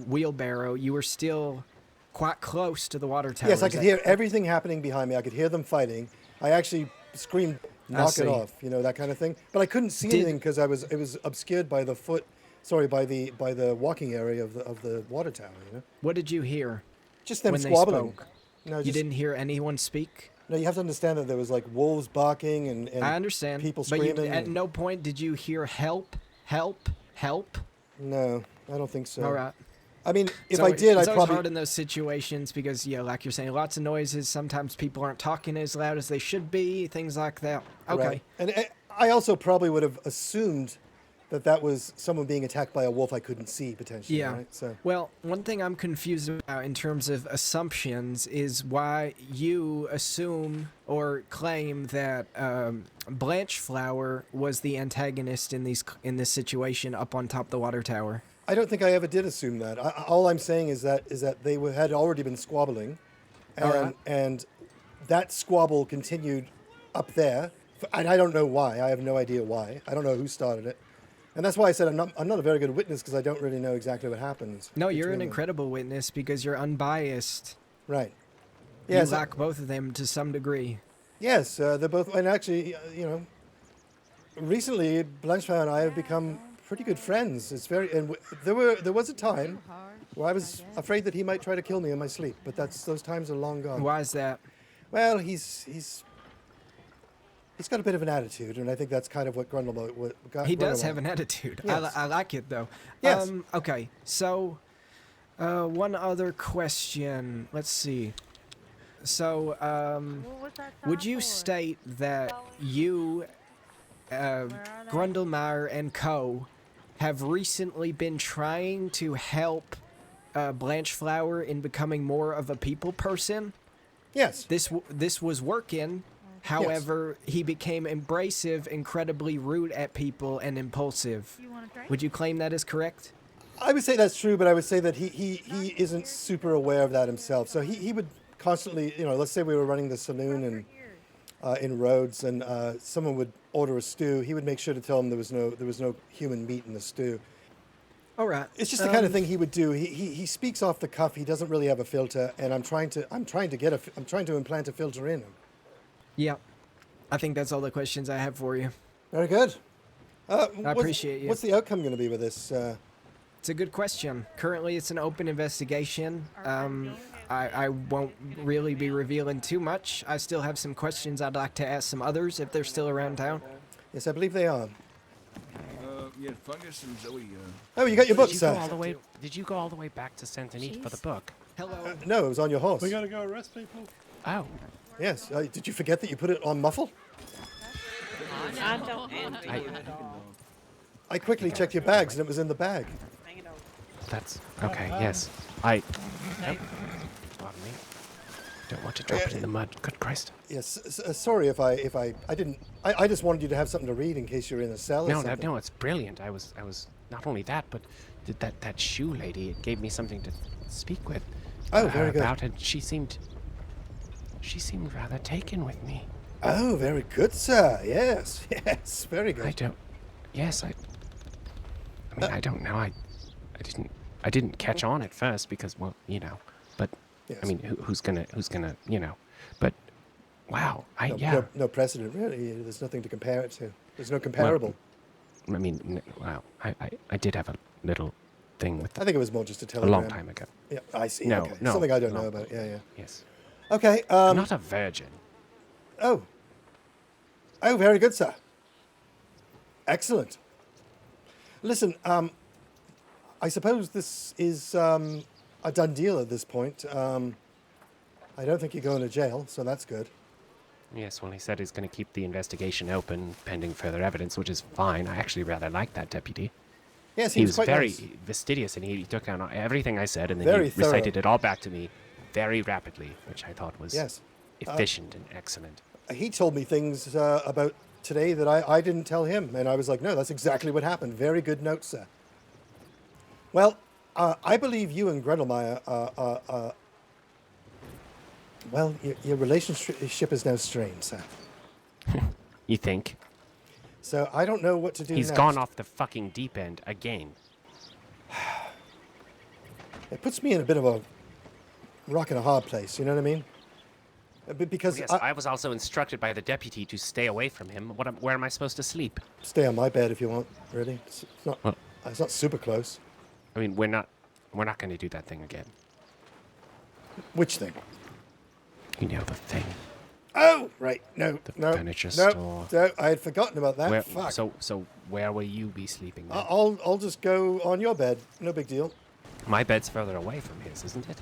S7: wheelbarrow, you were still quite close to the water tower.
S2: Yes, I
S7: Is
S2: could
S7: that
S2: hear
S7: correct?
S2: everything happening behind me. I could hear them fighting. I actually screamed, knock
S7: see.
S2: it off, that kind of thing. But I couldn't see anything because it was obscured by the by the walking area of the water tower,
S7: What did you hear?
S2: Just them
S7: when
S2: squabbling.
S7: they spoke?
S2: No,
S7: You
S2: just,
S7: didn't hear anyone speak?
S2: No, you have to understand that there was like wolves barking and
S7: I understand.
S2: people
S7: But you,
S2: screaming.
S7: at no point did you hear help, help, help?
S2: No, I don't think so.
S7: All right.
S2: I mean, if
S7: So
S2: I did,
S7: it's
S2: I
S7: always
S2: probably...
S7: hard in those situations because, yeah, like you're saying, lots of noises. Sometimes people aren't talking as loud as they should be, things like that. Okay.
S2: Right. And I also probably would have assumed that was someone being attacked by a wolf I couldn't see, potentially.
S7: Yeah.
S2: Right? So,
S7: Well, one thing I'm confused about in terms of assumptions is why you assume or claim that Blanchflower was the antagonist in this situation up on top of the water tower.
S2: I don't think I ever did assume that. All I'm saying is that they had already been squabbling, and that squabble continued up there, and I don't know why. I have no idea why. I don't know who started it, and that's why I said I'm not a very good witness because I don't really know exactly what happens.
S7: No, you're an
S2: between them.
S7: incredible witness because you're unbiased.
S2: Right.
S7: You
S2: Yes.
S7: like both of them to some degree.
S2: Yes. They're both, and actually, recently Blanchflower and I have become pretty good friends. It's very, and there was a time where I was afraid that he might try to kill me in my sleep, but those times are long gone.
S7: Why is that?
S2: Well, he's got a bit of an attitude, and I think that's kind of what Grundlemeyer got.
S7: He does have an attitude.
S2: Yes.
S7: I like it though.
S2: Yes.
S7: Okay. So, one other question. Let's see. So, would you state that you, Grundlemeyer and co, have recently been trying to help Blanchflower in becoming more of a people person?
S2: Yes.
S7: This was working. However, he became abrasive, incredibly rude at people, and impulsive. Would you claim that is correct?
S2: I would say that's true, but I would say that he isn't super aware of that himself. So he would constantly, let's say we were running the saloon in Rhodes, and someone would order a stew. He would make sure to tell them there was no human meat in the stew.
S7: All right.
S2: It's just the kind of thing he would do. He speaks off the cuff. He doesn't really have a filter, and I'm trying to implant a filter in him.
S7: Yeah. I think that's all the questions I have for you.
S2: Very good.
S7: I appreciate you.
S2: What's the outcome going to be with this?
S7: It's a good question. Currently, it's an open investigation. I won't really be revealing too much. I still have some questions I'd like to ask some others if they're still around town.
S2: Yes, I believe they are.
S9: Yeah, Fungus and Zoe.
S2: Oh, you got your book,
S4: Did you
S2: sir.
S4: go all the way back to Saint-Denis for the book?
S7: Hello.
S2: No, it was on your horse.
S10: We gotta go arrest people.
S4: Oh,
S2: Yes. Did you forget that you put it on muffle?
S10: I don't envy
S4: I-
S10: you at all.
S2: I quickly checked your bags and it was in the bag.
S10: Hang it over.
S4: that's okay. Yes, I. Oh, pardon me. Don't want to drop it in the mud. Good Christ.
S2: Yes. Sorry if I didn't. I just wanted you to have something to read in case you're in a cell or
S4: No,
S2: something.
S4: no, it's brilliant. I was not only that, but that shoe lady. It gave me something to speak with.
S2: Oh, very good.
S4: About, and she seemed rather taken with me.
S2: Oh, very good, sir. Yes. Yes. Very good.
S4: I don't. Yes, I mean, I don't know. I didn't catch on at first because, well, you know. But
S2: Yes.
S4: I mean, who's gonna, you know? But wow,
S2: No precedent really. There's nothing to compare it to. There's no comparable.
S4: I mean, wow. I did have a little thing with
S2: I think it was more just a
S4: a
S2: telegram.
S4: long time ago.
S2: Yeah, I see.
S4: No,
S2: okay.
S4: no,
S2: Something I don't
S4: no.
S2: know about. Yeah, yeah.
S4: Yes.
S2: Okay.
S4: I'm not a virgin.
S2: Oh. Oh, very good, sir. Excellent. Listen, I suppose this is a done deal at this point. I don't think you're going to jail, so that's good.
S4: Yes, well, he said he's going to keep the investigation open pending further evidence, which is fine. I actually rather like that deputy.
S2: Yes,
S4: He was
S2: quite
S4: very
S2: nice.
S4: fastidious, and he took down everything I said, and then
S2: Very
S4: he recited
S2: thorough.
S4: it all back to me very rapidly, which I thought was
S2: Yes.
S4: efficient and excellent.
S2: He told me things about today that I didn't tell him, and I was like, no, that's exactly what happened. Very good note, sir. Well, I believe you and Grundlemeyer are well, your relationship is now strained, sir.
S4: You think?
S2: So I don't know what to do
S4: He's
S2: next.
S4: gone off the fucking deep end again.
S2: It puts me in a bit of a rock and a hard place, you know what I mean? Because
S4: Yes, I was also instructed by the deputy to stay away from him. Where am I supposed to sleep?
S2: stay on my bed if you want, really.
S4: Well-
S2: It's not super close.
S4: I mean, we're not going to do that thing again.
S2: Which thing?
S4: You know the thing.
S2: Oh, right. No,
S4: The
S2: no,
S4: furniture
S2: no,
S4: store.
S2: no. I had forgotten about that.
S4: Where,
S2: Fuck.
S4: so where will you be sleeping then?
S2: I'll just go on your bed. No big deal.
S4: My bed's further away from his, isn't it?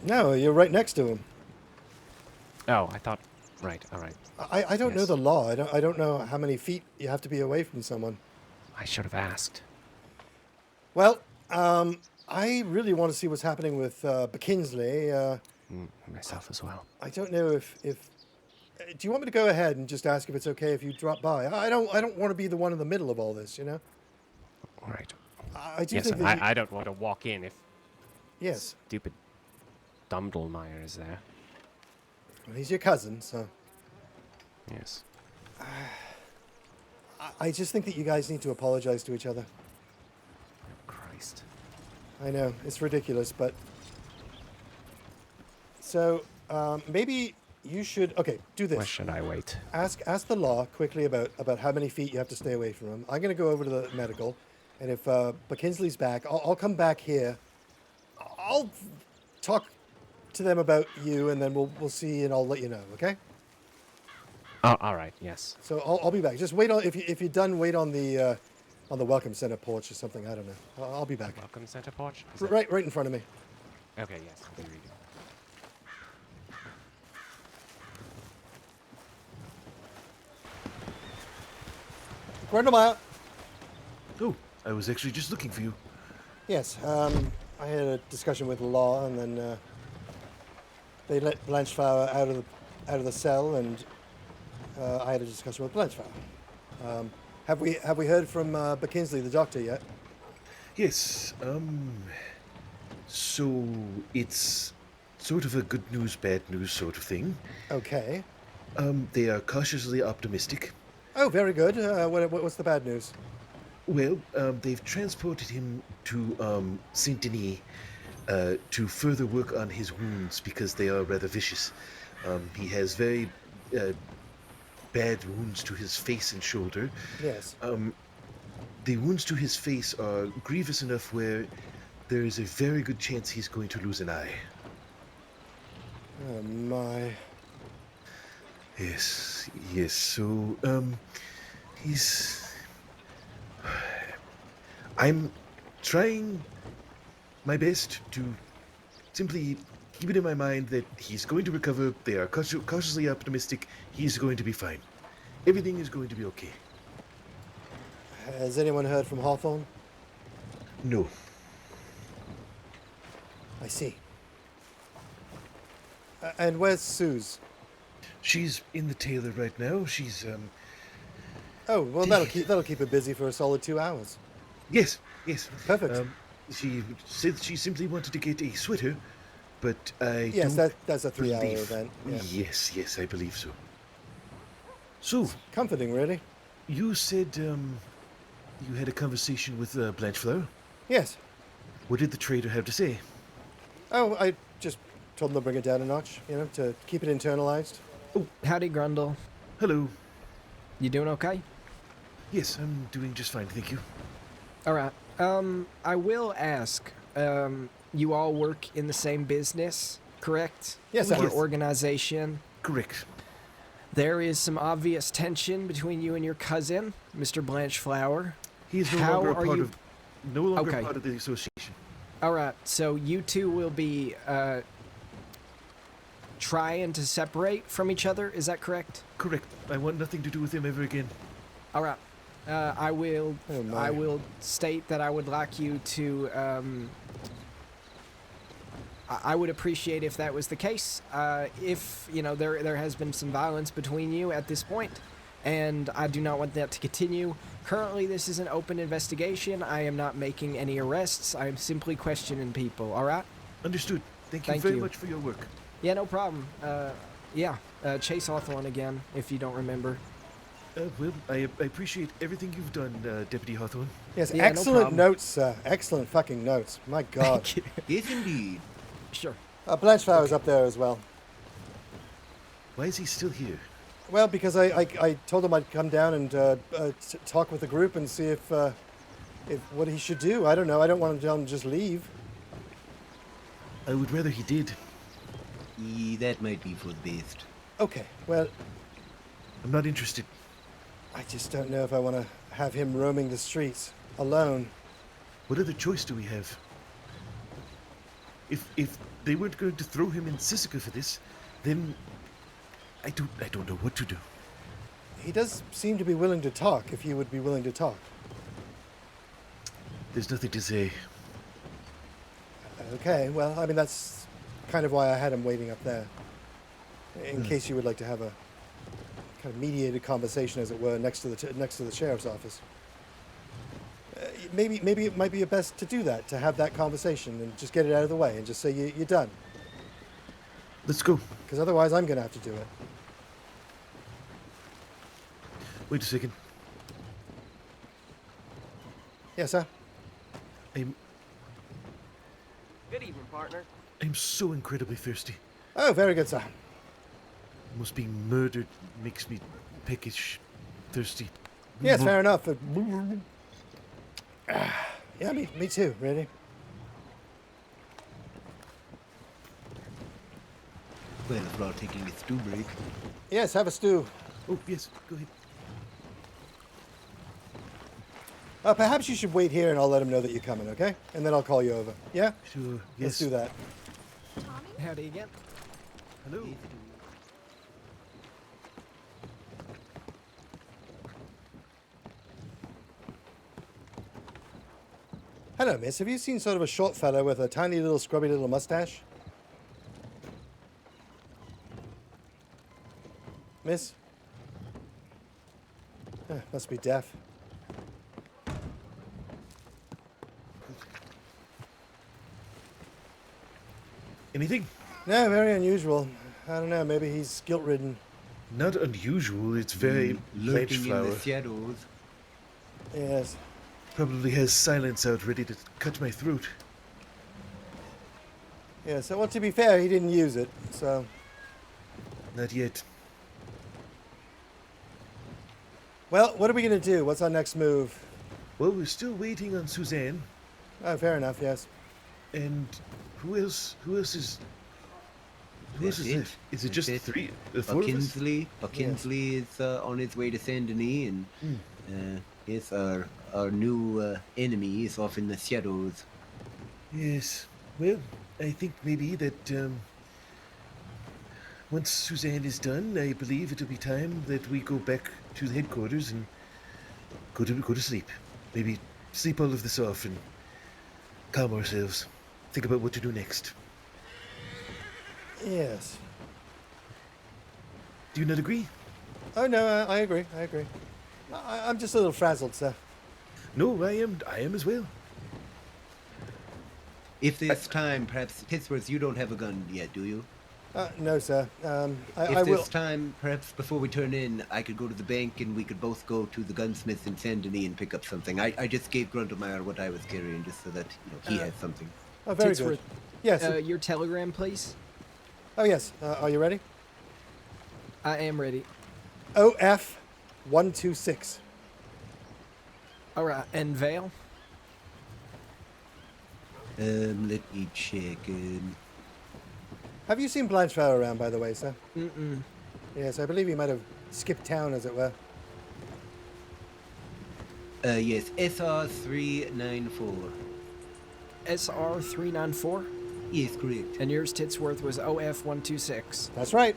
S2: No, you're right next to him.
S4: Oh, I thought. Right, all right.
S2: I don't know
S4: Yes.
S2: the law. I don't know how many feet you have to be away from someone.
S4: I should have asked.
S2: Well, I really want to see what's happening with Buckinsley.
S4: Myself as well.
S2: I don't know if do you want me to go ahead and just ask if it's okay if you drop by? I don't want to be the one in the middle of all this, you know.
S4: All right.
S2: I do
S4: Yes,
S2: think
S4: and
S2: that
S4: I don't want to walk in if
S2: yes,
S4: stupid Grundlemeyer is there.
S2: well, he's your cousin, so
S4: Yes.
S2: I just think that you guys need to apologize to each other.
S4: Christ.
S2: I know it's ridiculous, but so maybe you should do
S4: Where
S2: this.
S4: should I wait?
S2: Ask the law quickly about how many feet you have to stay away from him. I'm going to go over to the medical, and if Buckinsley's back, I'll come back here. I'll talk to them about you, and then we'll see, and I'll let you know. Okay?
S4: Oh, all right. Yes.
S2: So I'll be back. Just wait on if you're done. Wait on the welcome center porch or something. I don't know. I'll be back.
S4: Welcome center porch. Is it-
S2: Right in front of me.
S4: Okay. Yes. I'll be reading.
S2: Grundlemeyer.
S1: Oh, I was actually just looking for you.
S2: Yes. I had a discussion with the law, and then they let Blanchflower out of the cell, and I had a discussion with Blanchflower. Have we heard from Buckinsley, the doctor, yet?
S1: Yes, so it's sort of a good news, bad news sort of thing.
S2: Okay.
S1: They are cautiously optimistic.
S2: Oh, very good. What's the bad news?
S1: Well, they've transported him to Saint Denis to further work on his wounds because they are rather vicious. He has very bad wounds to his face and shoulder.
S2: Yes.
S1: The wounds to his face are grievous enough where there is a very good chance he's going to lose an eye.
S2: Oh my.
S1: Yes. So, I'm trying my best to simply keep it in my mind that he's going to recover. They are cautiously optimistic. He's going to be fine. Everything is going to be okay.
S2: Has anyone heard from Hawthorn?
S1: No.
S2: I see. And where's Suze?
S1: She's in the tailor right now. She's,
S2: Oh, well, that'll keep her busy for a solid 2 hours.
S1: Yes, yes.
S2: Perfect.
S1: She said she simply wanted to get a sweater, but I
S2: Yes,
S1: don't
S2: that's a 3-hour
S1: believe-
S2: event. Yeah.
S1: Yes, I believe so. So,
S2: Comforting, really.
S1: you said, you had a conversation with Blanchflower.
S2: Yes.
S1: What did the trader have to say?
S2: Oh, I just told him to bring it down a notch, to keep it internalized.
S7: Howdy, Grundle.
S1: Hello.
S7: You doing okay?
S1: Yes, I'm doing just fine, thank you.
S7: All right. I will ask. You all work in the same business, correct?
S2: Yes,
S7: Or
S2: yes.
S7: organization.
S1: Correct.
S7: There is some obvious tension between you and your cousin, Mr. Blanchflower.
S1: He's no
S7: How
S1: longer
S7: are
S1: part
S7: you-
S1: of no longer
S7: Okay.
S1: part of the association.
S7: All right. So you two will be trying to separate from each other. Is that correct?
S1: Correct. I want nothing to do with him ever again.
S7: All right. I will.
S2: Oh, my.
S7: I will state that I would like you to. I would appreciate if that was the case. If there has been some violence between you at this point, and I do not want that to continue. Currently, this is an open investigation. I am not making any arrests. I am simply questioning people. All right.
S1: Understood. Thank you
S7: Thank
S1: very
S7: you.
S1: much for your work.
S7: Yeah, no problem. Chase Hawthorn again, if you don't remember.
S1: Well, I appreciate everything you've done, Deputy Hawthorne.
S2: Yes,
S7: Yeah, no
S2: excellent
S7: problem.
S2: notes, sir. Excellent fucking notes. My God.
S7: Thank you.
S6: Yes, indeed.
S7: Sure.
S2: Blanchflower's up there as well.
S1: Why is he still here?
S2: Well, because I told him I'd come down and talk with the group and see if what he should do. I don't know. I don't want him to just leave.
S1: I would rather he did.
S6: That might be for the best.
S2: Okay, well,
S1: I'm not interested.
S2: I just don't know if I want to have him roaming the streets alone.
S1: What other choice do we have? If they weren't going to throw him in Sisika for this, then I don't know what to do.
S2: He does seem to be willing to talk, if you would be willing to talk.
S1: There's nothing to say.
S2: Okay, well, I mean, that's kind of why I had him waiting up there. In case you would like to have a kind of mediated conversation, as it were, next to the sheriff's office. Maybe it might be best to do that, to have that conversation and just get it out of the way and just say you're done.
S1: Let's go.
S2: Because otherwise I'm going to have to do it.
S1: Wait a second.
S2: Yes, sir?
S1: I'm
S7: Good evening, partner.
S1: so incredibly thirsty.
S2: Oh, very good, sir.
S1: Almost being murdered makes me peckish, thirsty.
S2: Yes, fair enough. Yeah, me too, really.
S6: Well, if we're all taking a stew break.
S2: Yes, have a stew.
S1: Oh, yes, go ahead.
S2: Perhaps you should wait here and I'll let him know that you're coming, okay? And then I'll call you over. Yeah?
S1: Sure,
S2: Let's
S1: yes.
S2: do that.
S7: Howdy again.
S1: Hello.
S2: Hello, miss. Have you seen sort of a short fellow with a tiny little scrubby little mustache? Miss? Must be deaf.
S1: Anything?
S2: No, very unusual. I don't know, maybe he's guilt-ridden.
S1: Not unusual. It's very
S6: Lurking in the
S1: Blanchflower.
S6: shadows.
S2: Yes.
S1: Probably has silence out ready to cut my throat.
S2: Yeah, so, well, to be fair, he didn't use it, so...
S1: Not yet.
S2: Well, what are we going to do? What's our next move?
S1: Well, we're still waiting on Suzanne.
S2: Oh, fair enough, yes.
S1: And who else? Who else is? Who else
S6: That's
S1: is
S6: it.
S1: it? Is it
S6: That's
S1: just
S6: it.
S1: three? Four of us?
S6: Buckinsley is on his way to Saint Denis, and yes, our new enemy is off in the shadows.
S1: Yes. Well, I think maybe that once Suzanne is done, I believe it'll be time that we go back to the headquarters and go to sleep. Maybe sleep all of this off and calm ourselves. Think about what to do next.
S2: Yes.
S1: Do you not agree?
S2: Oh, no, I agree. I'm just a little frazzled, sir.
S1: No, I am as well.
S6: If there's time, perhaps Titsworth, you don't have a gun yet, do you?
S2: No, sir. I
S6: If
S2: will.
S6: there's time, perhaps before we turn in, I could go to the bank and we could both go to the gunsmith in Saint Denis and pick up something. I just gave Grundlemeyer what I was carrying just so that he has something.
S2: Oh, very
S7: Titsworth,
S2: good. Yes.
S7: Your telegram, please.
S2: Oh, yes. Are you ready?
S7: I am ready.
S2: OF 126.
S7: All right, and Vale?
S6: Let me check.
S2: Have you seen Blanchflower around, by the way, sir?
S7: Mm-mm.
S2: Yes, I believe he might have skipped town, as it were.
S6: Yes, SR 394.
S7: SR 394?
S6: Yes, correct.
S7: And yours, Titsworth, was OF 126.
S2: That's right.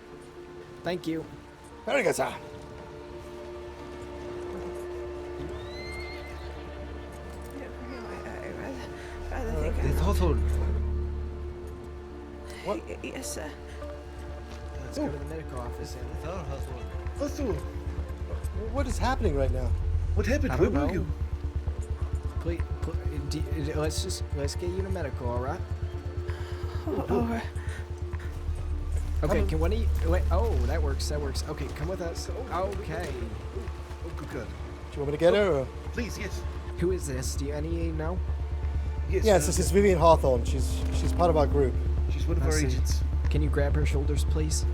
S7: Thank you.
S2: Very good, sir.
S10: I think
S6: It's Hawthorn.
S2: What?
S10: yes, sir.
S7: Let's go to the medical office.
S6: It's our Hawthorn.
S1: Hawthorn,
S2: What is happening right now?
S1: what happened?
S7: I
S1: Where
S7: don't
S1: were
S7: know.
S1: you?
S7: Let's get you to medical, all right?
S10: Oh,
S7: Okay, can one of you... Wait, oh, that works. Okay, come with us. Okay.
S1: Oh, good God.
S2: Do you want me to get her? Or?
S1: Please, yes.
S7: Who is this? Do any know?
S2: Yes, this is Vivian Hawthorn. She's part of our group.
S1: She's one of
S7: I
S1: our
S7: see.
S1: agents.
S7: Can you grab her shoulders, please?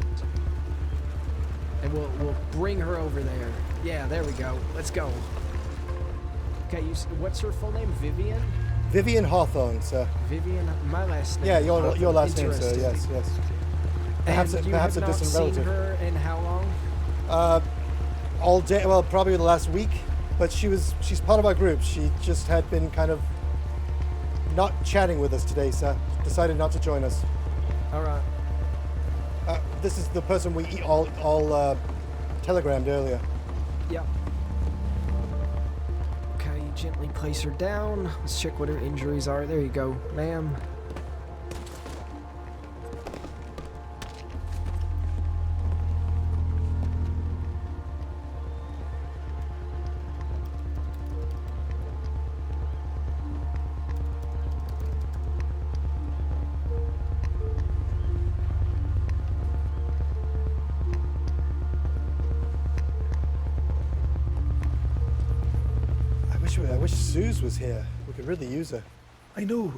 S7: And we'll bring her over there. Yeah, there we go. Let's go. Okay, what's her full name? Vivian?
S2: Vivian Hawthorn, sir.
S7: Vivian, my last name.
S2: Yeah, your last name, sir.
S7: Interesting.
S2: Yes.
S7: And
S2: Perhaps
S7: you
S2: a
S7: have not
S2: distant
S7: seen
S2: relative.
S7: her in how long?
S2: All day. Well, probably the last week. But she's part of our group. She just had been kind of not chatting with us today, sir. Decided not to join us.
S7: All right.
S2: This is the person we all telegrammed earlier.
S7: Yep. Okay, gently place her down. Let's check what her injuries are. There you go, ma'am.
S2: I wish Suze was here. We could really use her.
S1: I know.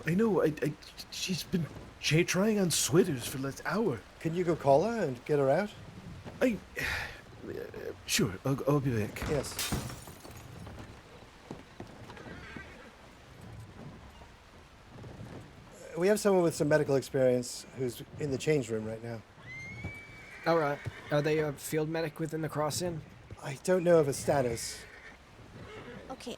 S1: She's been trying on sweaters for the last hour.
S2: Can you go call her and get her out?
S1: Sure, I'll be back.
S2: Yes. We have someone with some medical experience who's in the change room right now.
S7: All right. Are they a field medic within the cross-in?
S2: I don't know of a status.
S5: Okay,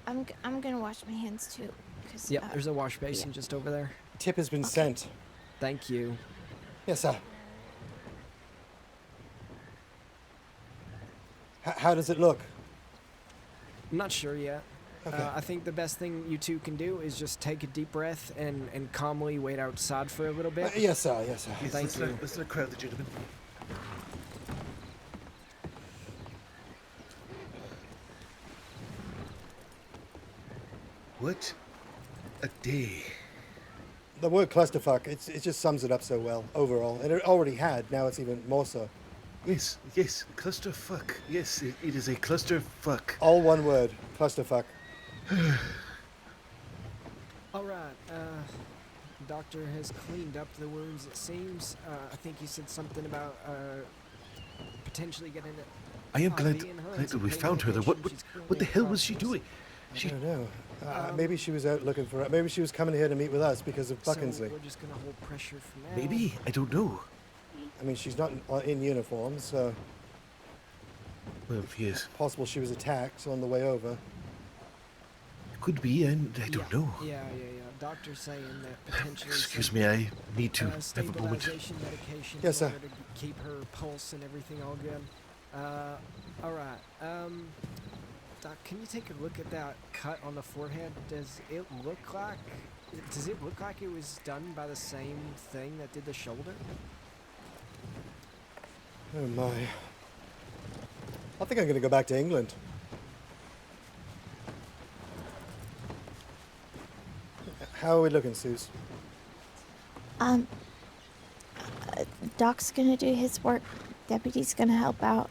S5: I'm gonna wash my hands too. Cause,
S7: Yep, there's a wash basin just over there.
S2: Tip has been sent.
S7: Thank you.
S2: Yes, sir. How does it look?
S7: I'm not sure yet.
S2: Okay.
S7: I think the best thing you two can do is just take a deep breath and calmly wait outside for a little bit.
S2: Yes, sir. Yes, sir.
S1: Yes,
S7: Thank you.
S1: Let's not crowd the gentleman. What a day.
S2: The word clusterfuck, it just sums it up so well overall. And it already had, now it's even more so.
S1: Yes, clusterfuck. Yes, it is a clusterfuck.
S2: All one word, clusterfuck.
S7: All right. Doctor has cleaned up the wounds, it seems. I think he said something about potentially getting it.
S1: I am glad that we found her. What the hell was she doing?
S2: I don't know. Maybe she was out looking for. Maybe she was coming here to meet with us because of
S7: So
S2: Buckinsley.
S7: we're just gonna hold pressure for now.
S1: Maybe, I don't know.
S2: I mean, she's not in uniform, so
S1: Well, yes,
S2: possible she was attacked on the way over.
S1: Could be, and I don't know.
S7: Yeah. Doctor's saying that potentially.
S1: Excuse
S7: some,
S1: me, I need to have a moment.
S7: stabilization medication
S2: Yes,
S7: in
S2: sir.
S7: order to keep her pulse and everything all good. All right. Doc, can you take a look at that cut on the forehead? Does it look like it was done by the same thing that did the shoulder?
S2: Oh my. I think I'm going to go back to England. How are we looking, Suze?
S5: Doc's gonna do his work. Deputy's gonna help out.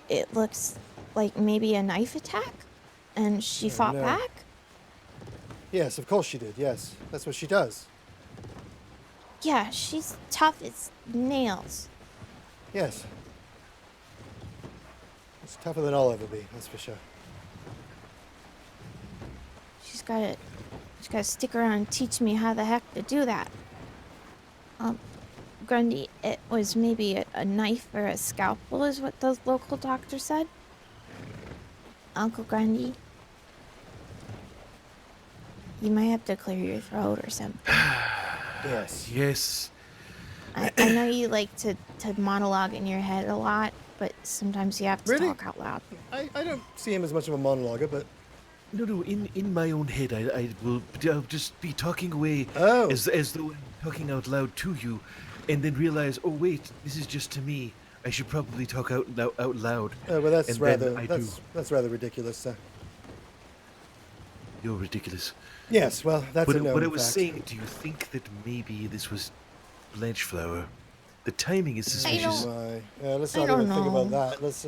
S5: It looks like maybe a knife attack, and she fought
S2: no.
S5: back.
S2: Yes, of course she did. Yes, that's what she does.
S5: Yeah, she's tough as nails.
S2: Yes. It's tougher than I'll ever be, that's for sure.
S5: She's gotta stick around and teach me how the heck to do that. Grundy, it was maybe a knife or a scalpel is what the local doctor said. Uncle Grundy, you might have to clear your throat or something.
S2: Yes.
S1: Yes.
S5: I know you like to monologue in your head a lot, but sometimes you have to
S2: Really?
S5: talk out loud.
S2: I don't see him as much of a monologuer, but...
S1: No, in my own head, I'll just be talking away
S2: Oh.
S1: as though I'm talking out loud to you, and then realize, oh wait, this is just to me. I should probably talk out loud.
S2: well, that's
S1: and
S2: rather...
S1: then I do.
S2: That's rather ridiculous, sir.
S1: You're ridiculous.
S2: Yes, well, that's a known
S1: What I was
S2: fact.
S1: saying, do you think that maybe this was Blanchflower? The timing is
S5: I
S1: suspicious.
S5: don't-
S2: Let's
S5: I
S2: not
S5: don't
S2: even think about
S5: know.
S2: that. Let's,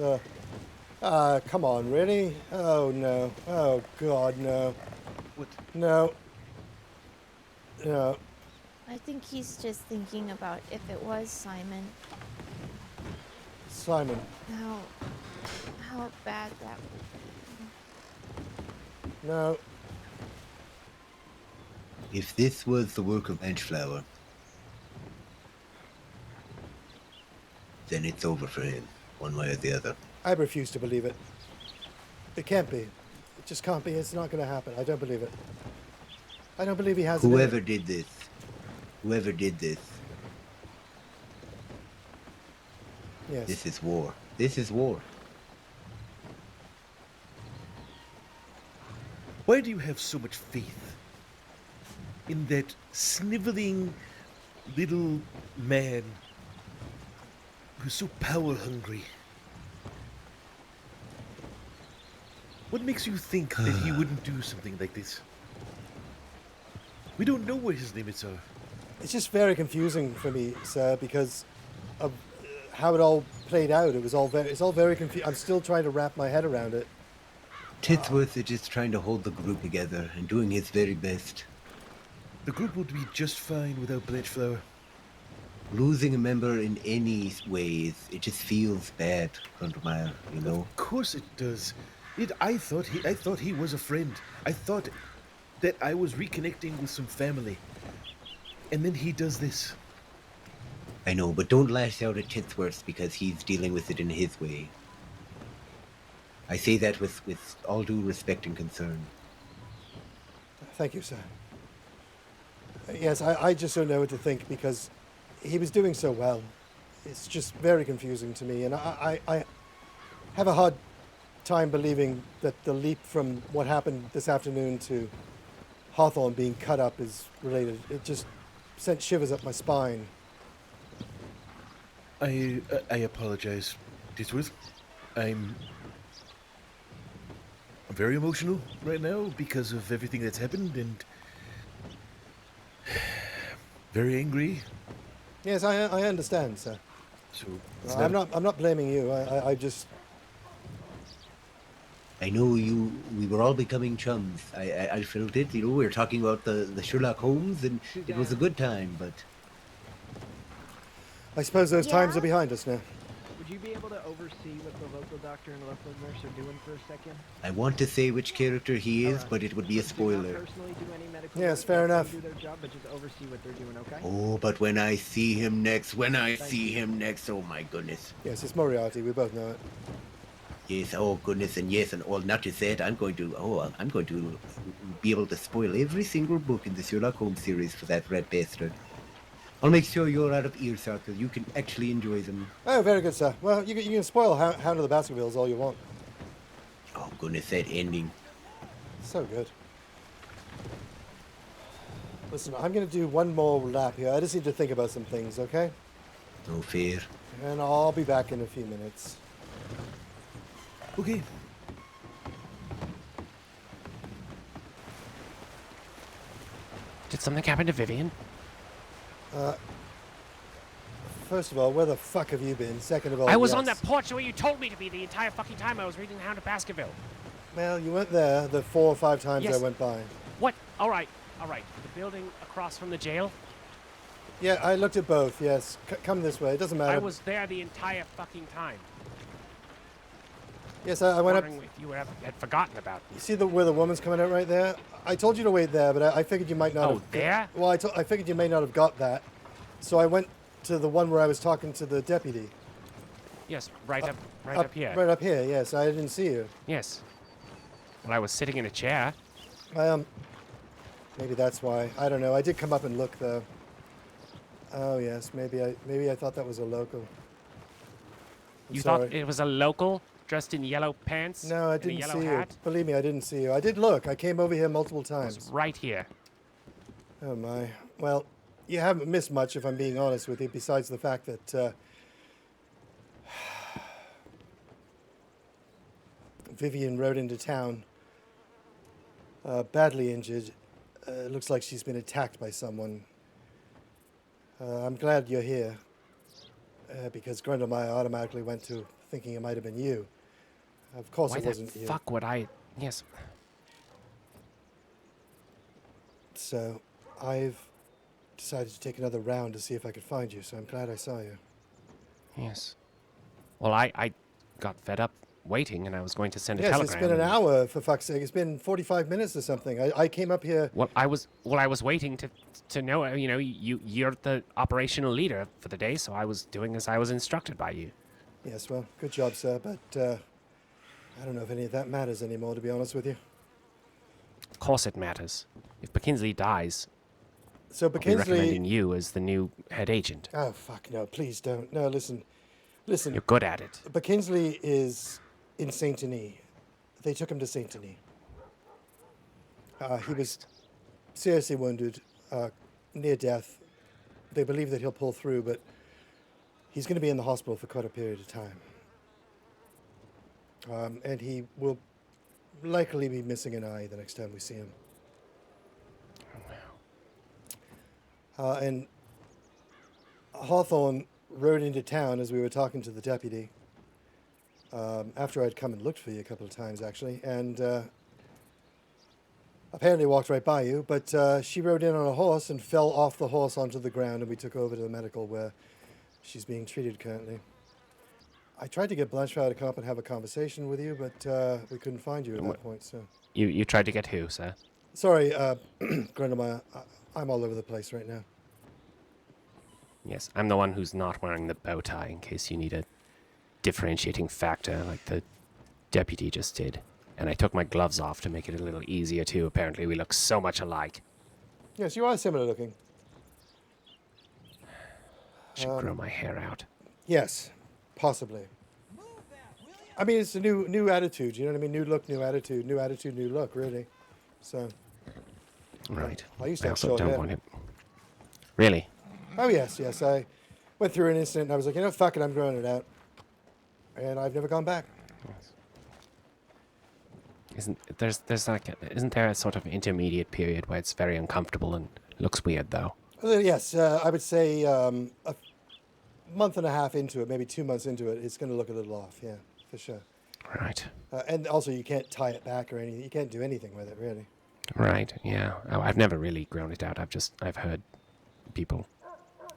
S2: come on, really? Oh, no. Oh, God, no.
S1: What?
S2: No. No.
S5: I think he's just thinking about if it was Simon,
S2: Simon.
S5: how bad that would be.
S2: No.
S6: If this was the work of Blanchflower, then it's over for him, one way or the other.
S2: I refuse to believe it. It can't be. It just can't be. It's not going to happen. I don't believe it. I don't believe he has it in him.
S6: Whoever did this,
S2: Yes.
S6: this is war. This is war.
S1: Why do you have so much faith in that sniveling little man who's so power hungry? What makes you think that he wouldn't do something like this? We don't know what his limits are.
S2: It's just very confusing for me, sir, because of how it all played out. It's all very confusing. I'm still trying to wrap my head around it.
S6: Titsworth is just trying to hold the group together and doing his very best.
S1: The group would be just fine without Blanchflower.
S6: Losing a member in any ways, it just feels bad, Grundlemeyer, you know?
S1: Of course it does. I thought he was a friend. I thought that I was reconnecting with some family. And then he does this.
S6: I know, but don't lash out at Titsworth because he's dealing with it in his way. I say that with all due respect and concern.
S2: Thank you, sir. Yes, I just don't know what to think because he was doing so well. It's just very confusing to me, and I have a hard time believing that the leap from what happened this afternoon to Hawthorn being cut up is related. It just sent shivers up my spine.
S1: I apologize, Titsworth. I'm very emotional right now because of everything that's happened and very angry.
S2: Yes, I understand, sir.
S1: So
S2: I'm not blaming you. I just...
S6: I know we were all becoming chums. I felt it, you know, we were talking about the Sherlock Holmes and it was a good time, but...
S2: I suppose those times
S5: Yeah.
S2: are behind us now.
S7: Would would you be able to oversee what the local doctor and local nurse are doing for a second?
S6: I want to say which character he is, but it would be a
S7: Do not
S6: spoiler.
S7: personally do any medical
S2: Yes,
S7: work,
S2: fair
S7: let them
S2: enough.
S7: Do their job, but just oversee what they're doing, okay?
S6: Oh, but when I see him next, oh my goodness.
S2: Yes, it's Moriarty. We both know it.
S6: Yes, oh goodness, and yes, and all not just that, I'm going to be able to spoil every single book in the Sherlock Holmes series for that red bastard. I'll make sure you're out of earshot so you can actually enjoy them.
S2: Oh, very good, sir. Well, you can spoil Hound of the Baskervilles all you want.
S6: Oh goodness, that ending.
S2: So good. Listen, I'm going to do one more lap here. I just need to think about some things, okay?
S6: No fair.
S2: And I'll be back in a few minutes.
S1: Okay.
S4: Did something happen to Vivian?
S2: First of all, where the fuck have you been? Second of all,
S4: I was on
S2: yes.
S4: that porch where you told me to be the entire fucking time I was reading The Hound of Baskerville.
S2: Well, you weren't there the 4 or 5 times
S4: Yes.
S2: I went by.
S4: What? All right. The building across from the jail?
S2: Yeah, I looked at both, yes. Come this way. It doesn't matter.
S4: I was there the entire fucking time.
S2: Yes, I went up.
S4: Wondering if you had forgotten about me.
S2: You see where the woman's coming out right there? I told you to wait there, but I figured you might not have...
S4: there?
S2: Well, I figured you may not have got that. So I went to the one where I was talking to the deputy.
S4: Yes, right up here.
S2: Right up here, yes. I didn't see you.
S4: Yes. Well, I was sitting in a chair.
S2: Maybe that's why. I don't know. I did come up and look, though. Oh, yes. Maybe I thought that was a local.
S4: You
S2: sorry.
S4: thought it was a local dressed in yellow pants?
S2: No, I
S4: and a
S2: didn't
S4: yellow
S2: see
S4: hat?
S2: you. Believe me, I didn't see you. I did look. I came over here multiple
S4: I was
S2: times.
S4: right here.
S2: Oh, my. Well, you haven't missed much, if I'm being honest with you, besides the fact that Vivian rode into town badly injured. Looks like she's been attacked by someone. I'm glad you're here because Grundlemeyer automatically went to thinking it might have been you. Of course
S4: Why
S2: it wasn't
S4: the
S2: you.
S4: fuck would I... Yes.
S2: So I've decided to take another round to see if I could find you, so I'm glad I saw you.
S4: Yes. Well, I got fed up waiting, and I was going to send a
S2: Yes,
S4: telegram.
S2: it's been an hour, for fuck's sake. It's been 45 minutes or something. I came up here...
S4: Well, I was waiting to know, you're the operational leader for the day, so I was doing as I was instructed by you.
S2: Yes, well, good job, sir, but I don't know if any of that matters anymore, to be honest with you.
S4: Of course it matters. If Buckinsley dies,
S2: So
S4: I'll be recommending
S2: Buckinsley...
S4: you as the new head agent.
S2: Oh, fuck, no, please don't. No, listen.
S4: You're good at it.
S2: Buckinsley is in Saint Denis. They took him to Saint Denis. He was seriously wounded, near death. They believe that he'll pull through, but he's going to be in the hospital for quite a period of time. And he will likely be missing an eye the next time we see him. And Hawthorn rode into town as we were talking to the deputy, after I'd come and looked for you a couple of times, actually, and apparently walked right by you, but she rode in on a horse and fell off the horse onto the ground, and we took her over to the medical where she's being treated currently. I tried to get Blanchflower to come up and have a conversation with you, but we couldn't find you at that point, so...
S4: You tried to get who, sir?
S2: Sorry, Grundlemeyer, I'm all over the place right now.
S4: Yes, I'm the one who's not wearing the bow tie in case you need a differentiating factor like the deputy just did. And I took my gloves off to make it a little easier too. Apparently we look so much alike.
S2: Yes, you are similar looking.
S4: Should grow my hair out.
S2: Yes, possibly. I mean, it's a new attitude, you know what I mean? New look, new attitude, new look, really. So...
S4: Right.
S2: I used to have
S4: also
S2: short
S4: don't
S2: hair.
S4: want it. Really?
S2: Oh, yes. I went through an incident and I was like, fuck it, I'm growing it out. And I've never gone back.
S4: Isn't there a sort of intermediate period where it's very uncomfortable and looks weird though?
S2: Yes, I would say a month and a half into it, maybe 2 months into it, it's going to look a little off, yeah, for sure.
S4: Right.
S2: And also you can't tie it back or anything. You can't do anything with it, really.
S4: Right, yeah. I've never really grown it out. I've heard people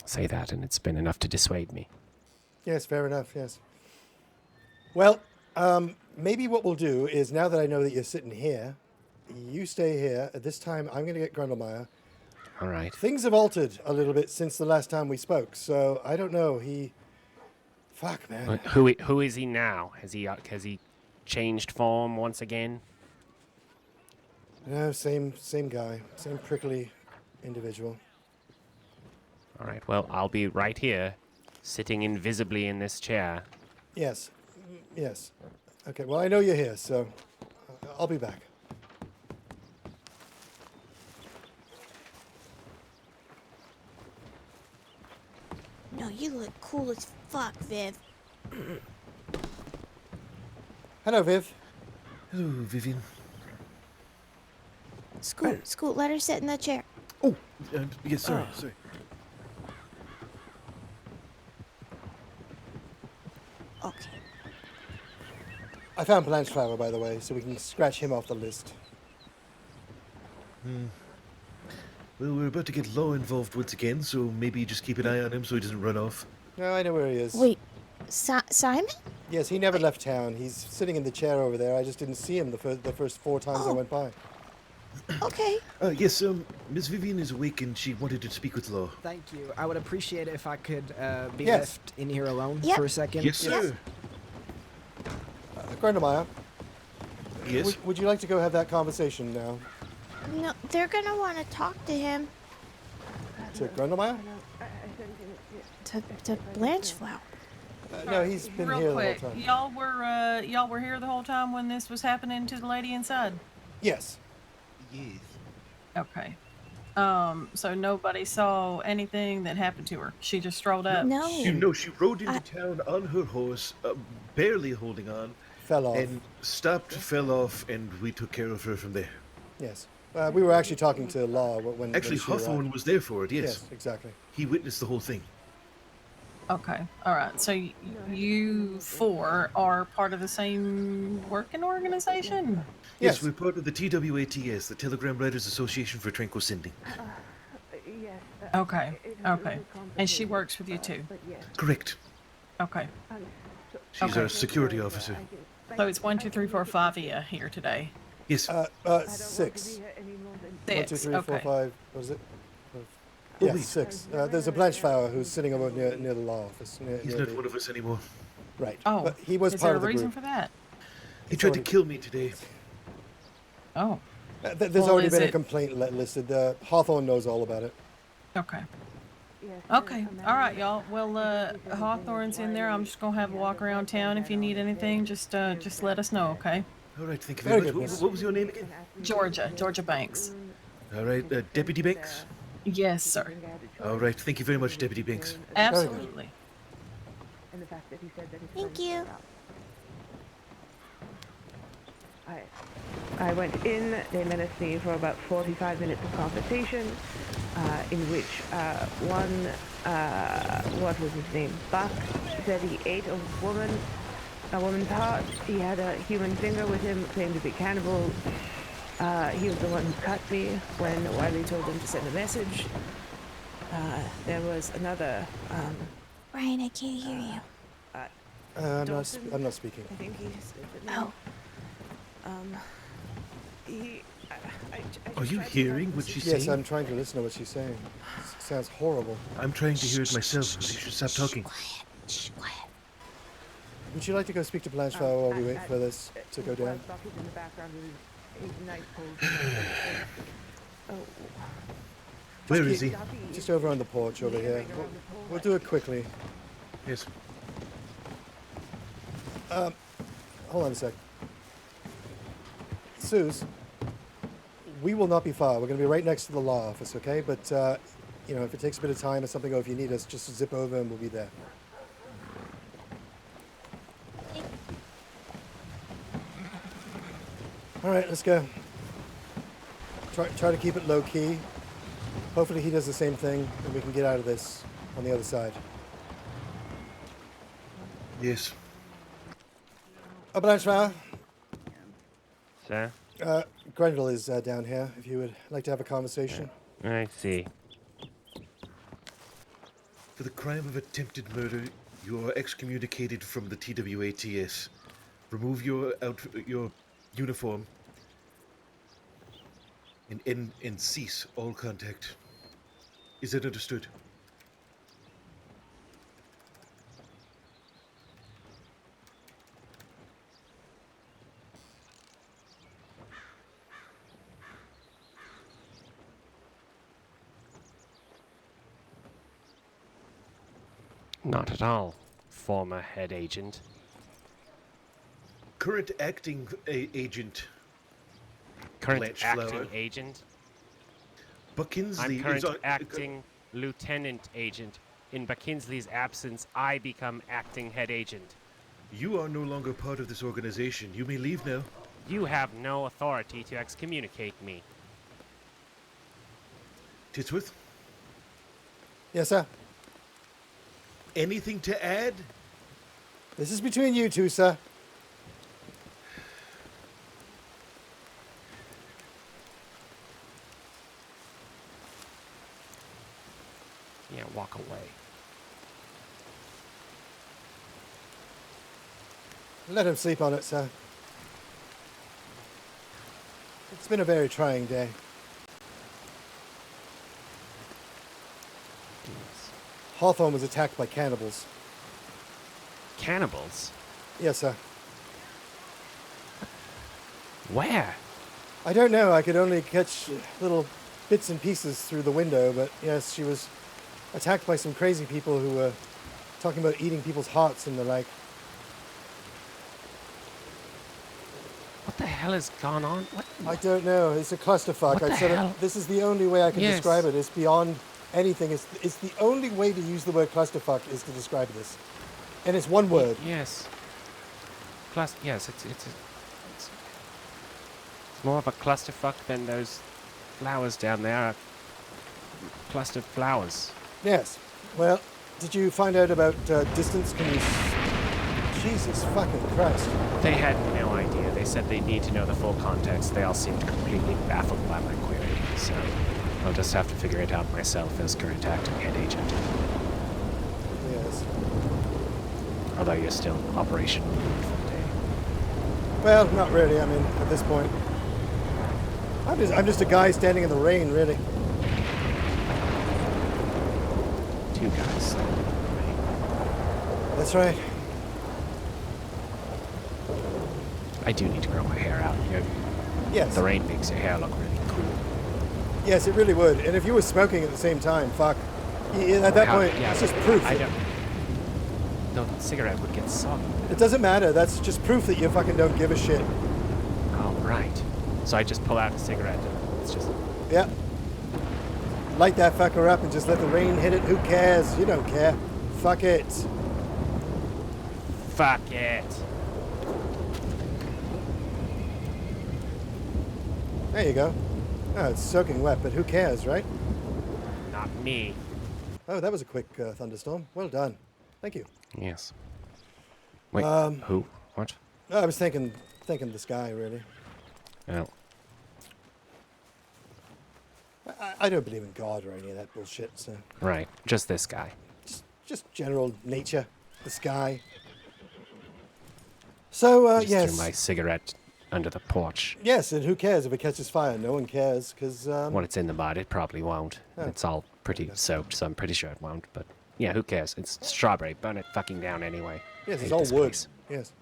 S4: say that, and it's been enough to dissuade me.
S2: Yes, fair enough, yes. Well, maybe what we'll do is now that I know that you're sitting here, you stay here. At this time, I'm going to get Grundlemeyer.
S4: All right.
S2: Things have altered a little bit since the last time we spoke, so I don't know. Fuck, man.
S4: Who is he now? Has he changed form once again?
S2: No, same guy, same prickly individual.
S4: All right. Well, I'll be right here, sitting invisibly in this chair.
S2: Yes, yes. Okay. Well, I know you're here, so I'll be back.
S5: No, you look cool as fuck, Viv.
S2: Hello, Viv.
S1: Hello, Vivian.
S5: Scoot, let her sit in the chair.
S1: Oh, yes, sorry.
S5: Okay.
S2: I found Blanchflower, by the way, so we can scratch him off the list.
S1: Well, we're about to get Law involved once again, so maybe just keep an eye on him so he doesn't run off.
S2: No, I know where he is.
S5: Wait, Simon?
S2: Yes, he never left town. He's sitting in the chair over there. I just didn't see him the first 4 times I went by.
S5: Okay.
S1: Yes, Miss Vivian is awake and she wanted to speak with Law.
S7: Thank you. I would appreciate it if I could be
S2: Yes.
S7: left in here alone
S5: Yep.
S7: for a second.
S1: Yes, sir.
S2: Grundlemeyer,
S1: Yes.
S2: would you like to go have that conversation now?
S5: No, they're gonna want to talk to him.
S2: To Grundlemeyer?
S5: To Blanchflower.
S2: No, he's been
S10: Real
S2: here the
S10: quick,
S2: whole time.
S10: y'all were here the whole time when this was happening to the lady inside?
S2: Yes.
S6: Yes.
S10: Okay. So nobody saw anything that happened to her. She just strolled up.
S5: No.
S1: She rode into town on her horse, barely holding on,
S2: Fell off.
S1: and stopped, fell off, and we took care of her from there.
S2: Yes. We were actually talking to Law when
S1: Actually,
S2: when she arrived.
S1: Hawthorn was there for it, yes.
S2: Yes, exactly.
S1: He witnessed the whole thing.
S10: Okay. All right. So you 4 are part of the same working organization?
S1: Yes, we're part of the T.W.A.T.S, the Telegram Writers Association for Tranquil Sending.
S10: Okay. Okay. And she works with you too?
S1: Correct.
S10: Okay.
S1: She's
S10: Okay.
S1: our security officer.
S10: So it's 1, 2, 3, 4, 5 of you here today.
S1: Yes.
S2: 6. 1, 2, 3, 4,
S10: Okay.
S2: 5. What is it?
S1: Oh,
S2: Yes,
S1: wait.
S2: 6. There's a Blanchflower who's sitting over near the law office.
S1: He's not one of us anymore.
S2: Right.
S10: Oh,
S2: But he was
S10: is
S2: part
S10: there a
S2: of the
S10: reason
S2: group.
S10: for that?
S1: He tried to kill me today.
S10: Oh,
S2: There's
S10: Well,
S2: already
S10: is
S2: been a
S10: it-
S2: complaint listed. Hawthorn knows all about it.
S10: okay. Okay, all right, y'all. Well, Hawthorne's in there. I'm just gonna have a walk around town. If you need anything, just let us know, okay?
S1: All right, thank you
S2: Very
S1: very
S2: good,
S1: much.
S2: miss.
S1: What was your name again?
S10: Georgia Banks.
S1: All right, Deputy Banks.
S10: Yes, sir.
S1: All right, thank you very much, Deputy Banks.
S10: Absolutely.
S5: Thank you.
S11: I went in, they menaced me for about 45 minutes of conversation, in which one, what was his name, Buck, said he ate a woman's heart. He had a human finger with him, claimed to be cannibal. He was the one who cut me when Wiley told him to send a message. There was another,
S5: Bryan, I can't hear you.
S2: I'm not speaking.
S11: I think he's...
S5: Oh.
S1: Are you hearing what she's
S2: Yes,
S1: saying?
S2: I'm trying to listen to what she's saying. It sounds horrible.
S1: I'm trying to hear it myself. You should stop talking.
S5: Quiet. Shh, quiet.
S2: Would you like to go speak to Blanchflower while we wait for this to go down?
S11: in the background with his knife pulled.
S1: Where is he?
S2: Just over on the porch over here. We'll do it quickly.
S1: Yes.
S2: Hold on a sec. Suze, we will not be far. We're going to be right next to the law office, okay? But, if it takes a bit of time or something, or if you need us, just zip over and we'll be there. All right, let's go. Try to keep it low key. Hopefully he does the same thing and we can get out of this on the other side.
S1: Yes.
S2: Blanchflower,
S4: Sir?
S2: Grendel is down here, if you would like to have a conversation.
S4: I see.
S1: For the crime of attempted murder, you are excommunicated from the T.W.A.T.S. Remove your uniform and cease all contact. Is that understood?
S4: Not at all, former head agent.
S1: Current acting agent.
S4: Current
S1: Blanchflower.
S6: Uh,
S4: acting agent?
S1: Buckinsley
S4: I'm current
S1: is on,
S4: acting lieutenant agent. In Buckinsley's absence, I become acting head agent.
S1: You are no longer part of this organization. You may leave now.
S4: You have no authority to excommunicate me.
S1: Titsworth,
S2: Yes, sir.
S1: anything to add?
S2: This is between you two, sir.
S4: Yeah, walk away.
S2: Let him sleep on it, sir. It's been a very trying day. Hawthorn was attacked by cannibals.
S4: Cannibals?
S2: Yes, sir.
S4: Where?
S2: I don't know. I could only catch little bits and pieces through the window, but yes, she was attacked by some crazy people who were talking about eating people's hearts and the like.
S4: What the hell has gone on? What?
S2: I don't know. It's a clusterfuck.
S4: What the hell?
S2: This is the only way I can
S4: Yes.
S2: describe it. It's beyond anything. It's the only way to use the word clusterfuck is to describe this. And it's one word.
S4: Yes. Plus, yes, it's more of a clusterfuck than those flowers down there are clustered flowers.
S2: Yes. Well, did you find out about distance? Can you... Jesus fucking Christ.
S4: They had no idea. They said they need to know the full context. They all seemed completely baffled by my query. So I'll just have to figure it out myself as current acting head agent.
S2: Yes.
S4: Although you're still operational for the day.
S2: Well, not really. I mean, at this point. I'm just a guy standing in the rain, really.
S4: Two guys.
S2: That's right.
S4: I do need to grow my hair out. You know,
S2: Yes.
S4: the rain makes your hair look really cool.
S2: Yes, it really would. And if you were smoking at the same time, fuck. At that point,
S4: Yeah,
S2: it's just
S4: but
S2: proof.
S4: I don't. The cigarette would get soggy.
S2: It doesn't matter. That's just proof that you fucking don't give a shit.
S4: Oh, right. So I just pull out a cigarette and it's just...
S2: Yeah. Light that fucker up and just let the rain hit it. Who cares? You don't care. Fuck it.
S4: Fuck it.
S2: There you go. Oh, it's soaking wet, but who cares, right?
S4: Not me.
S2: Oh, that was a quick thunderstorm. Well done. Thank you.
S4: Yes. Wait, who? What?
S2: I was thinking the sky, really.
S4: Oh.
S2: I don't believe in God or any of that bullshit, so...
S4: Right. Just this guy.
S2: Just general nature. The sky. So,
S4: Just
S2: yes.
S4: threw my cigarette under the porch.
S2: Yes, and who cares if it catches fire? No one cares, because...
S4: When it's in the mud, it probably won't.
S2: Oh.
S4: It's all pretty soaked, so I'm pretty sure it won't. But yeah, who cares? It's strawberry. Burn it fucking down anyway.
S2: Yes, it's
S4: Hate
S2: all
S4: this
S2: wood.
S4: place.
S2: Yes.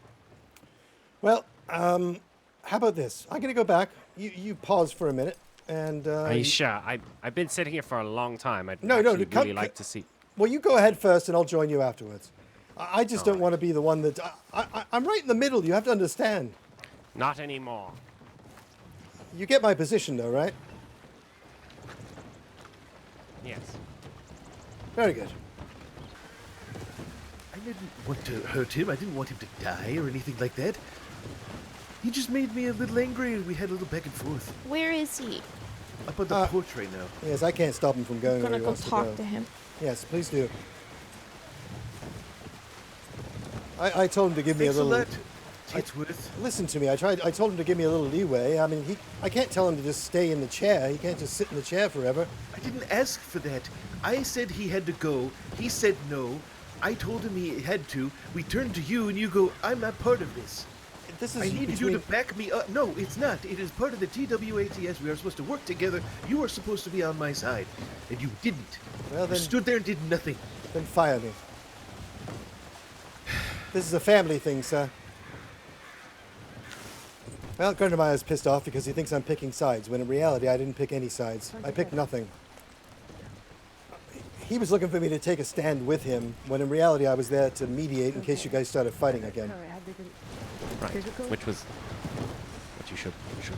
S2: Well, how about this? I'm going to go back. You pause for a minute, and...
S4: Are you sure? I've been sitting here for a long time. I'd
S2: No,
S4: actually
S2: come-
S4: really like to see...
S2: Well, you go ahead first, and I'll join you afterwards. I just don't want to be the one that... I'm right in the middle. You have to understand.
S4: Not anymore.
S2: You get my position, though, right?
S4: Yes.
S2: Very good.
S1: I didn't want to hurt him. I didn't want him to die or anything like that. He just made me a little angry and we had a little back and forth.
S5: Where is he?
S1: Up on the porch right now.
S2: Yes, I can't stop him from going
S5: I'm
S2: where
S5: gonna
S2: he
S5: go
S2: wants to
S5: talk
S2: go.
S5: to him.
S2: Yes, please do. I told him to give me a little...
S1: Thanks a lot, Titsworth.
S2: Listen to me. I told him to give me a little leeway. I mean, I can't tell him to just stay in the chair. He can't just sit in the chair forever.
S1: I didn't ask for that. I said he had to go. He said no. I told him he had to. We turned to you and you go, I'm not part of this.
S2: This is
S1: I need
S2: between...
S1: you to back me up. No, it's not. It is part of the T.W.A.T.S. We are supposed to work together. You are supposed to be on my side. And you didn't.
S2: Well, then...
S1: You stood there and did nothing.
S2: Then fire me. This is a family thing, sir. Well, Grundlemeyer's pissed off because he thinks I'm picking sides, when in reality I didn't pick any sides. I picked nothing. He was looking for me to take a stand with him, when in reality I was there to mediate in case you guys started fighting again.
S4: Right, which was what you should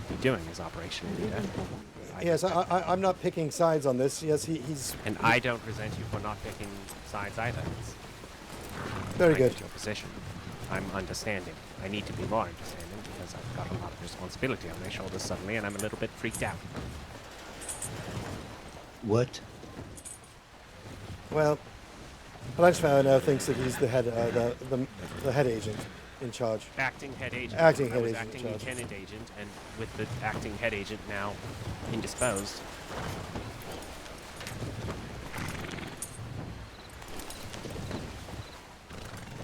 S4: be doing as operational leader.
S2: Yes, I'm not picking sides on this. Yes, he's...
S4: And I don't resent you for not picking sides either. It's
S2: Very good.
S4: Your position. I'm understanding. I need to be more understanding because I've got a lot of responsibility on my shoulders suddenly, and I'm a little bit freaked out.
S6: What?
S2: Well, Blanchflower now thinks that he's the head, the head agent in charge.
S4: Acting head agent.
S2: Acting
S4: I
S2: head
S4: was
S2: agent
S4: acting
S2: in charge.
S4: lieutenant agent, and with the acting head agent now indisposed.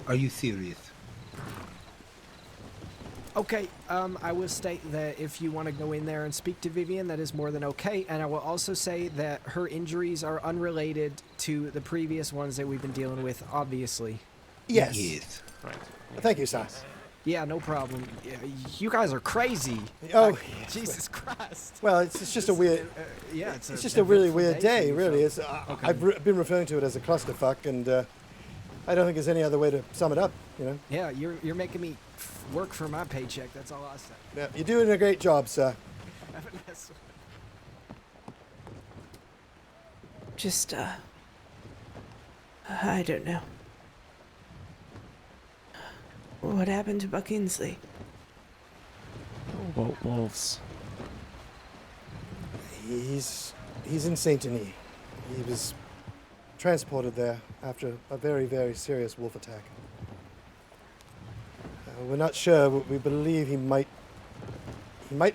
S6: Are you serious?
S7: Okay, I will state that if you want to go in there and speak to Vivian, that is more than okay. And I will also say that her injuries are unrelated to the previous ones that we've been dealing with, obviously.
S2: Yes.
S6: Yes.
S4: Right.
S2: Thank you, sir.
S7: Yeah, no problem. You guys are crazy.
S2: Oh,
S7: Like, Jesus Christ.
S2: Well, it's just a weird...
S7: Yeah,
S2: it's just a really weird day, really. It's,
S7: Okay.
S2: I've been referring to it as a clusterfuck, and I don't think there's any other way to sum it up, you know?
S7: Yeah, you're making me work for my paycheck. That's all I say.
S2: Yeah, you're doing a great job, sir.
S7: Have a nice one.
S11: Just, I don't know. What happened to Buckinsley?
S4: Wolves.
S2: He's in Saint Denis. He was transported there after a very, very serious wolf attack. We're not sure. We believe he might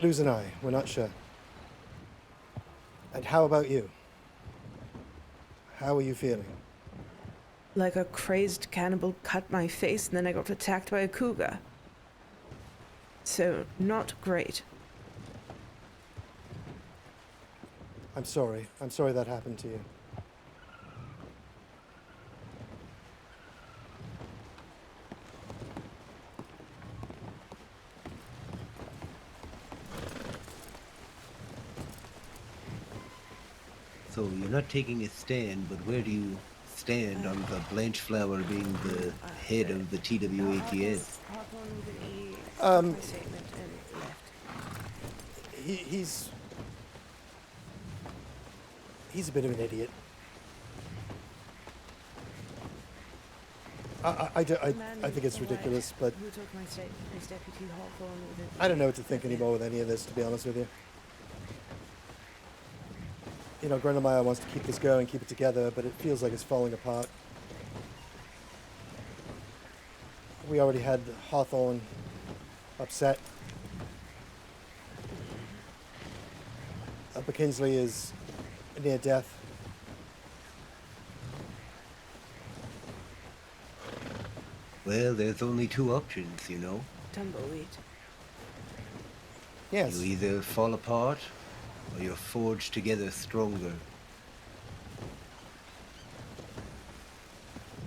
S2: lose an eye. We're not sure. And how about you? How are you feeling?
S11: Like a crazed cannibal cut my face and then I got attacked by a cougar. So, not great.
S2: I'm sorry. I'm sorry that happened to you.
S6: So you're not taking a stand, but where do you stand on the Blanchflower being the head of the T.W.A.T.S?
S2: He's a bit of an idiot. I think it's ridiculous, but I don't know what to think anymore with any of this, to be honest with you. You know, Grundlemeyer wants to keep this going, keep it together, but it feels like it's falling apart. We already had Hawthorn upset. Buckinsley is near death.
S6: Well, there's only two options, you know.
S11: Tumbleweed.
S2: Yes.
S6: You either fall apart, or you're forged together stronger.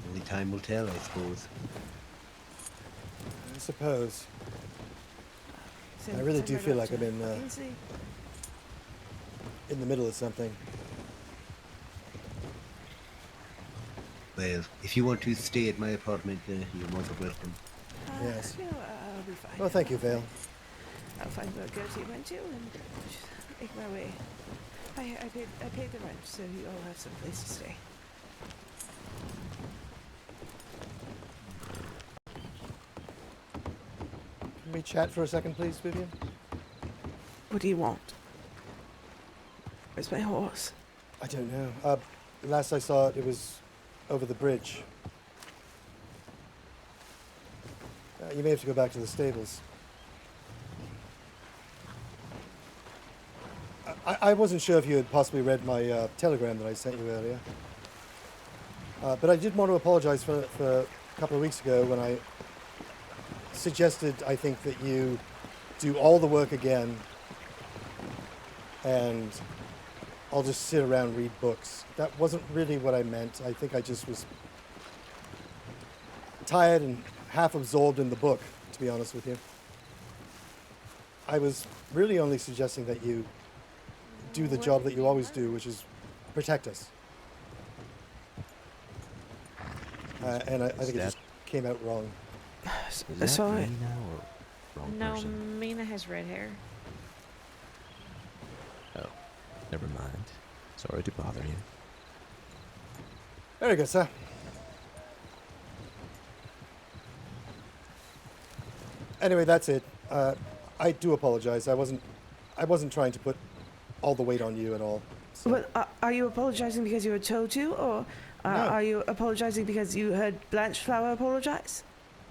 S6: Only time will tell, I suppose.
S2: I suppose. I really do feel like I'm in the middle of something.
S6: Well, if you want to stay at my apartment, you're more than welcome.
S2: Yes.
S11: You know, I'll be fine.
S2: Well, thank you, Vale.
S11: I'll find where Gertie went to and just make my way. I paid the rent, so you all have some place to stay.
S2: Can we chat for a second, please, Vivian?
S11: What do you want? Where's my horse?
S2: I don't know. Last I saw it, it was over the bridge. You may have to go back to the stables. I wasn't sure if you had possibly read my telegram that I sent you earlier. But I did want to apologize for a couple of weeks ago when I suggested, I think, that you do all the work again, and I'll just sit around and read books. That wasn't really what I meant. I think I just was tired and half absorbed in the book, to be honest with you. I was really only suggesting that you do the job that you always do, which is protect us. And I think it just came out wrong.
S11: Sorry.
S12: No, Mina has red hair.
S13: Oh, never mind. Sorry to bother you.
S2: Very good, sir. Anyway, that's it. I do apologize. I wasn't trying to put all the weight on you at all. So.
S11: Well, are you apologizing because you were told to, or
S2: No.
S11: are you apologizing because you heard Blanchflower apologize?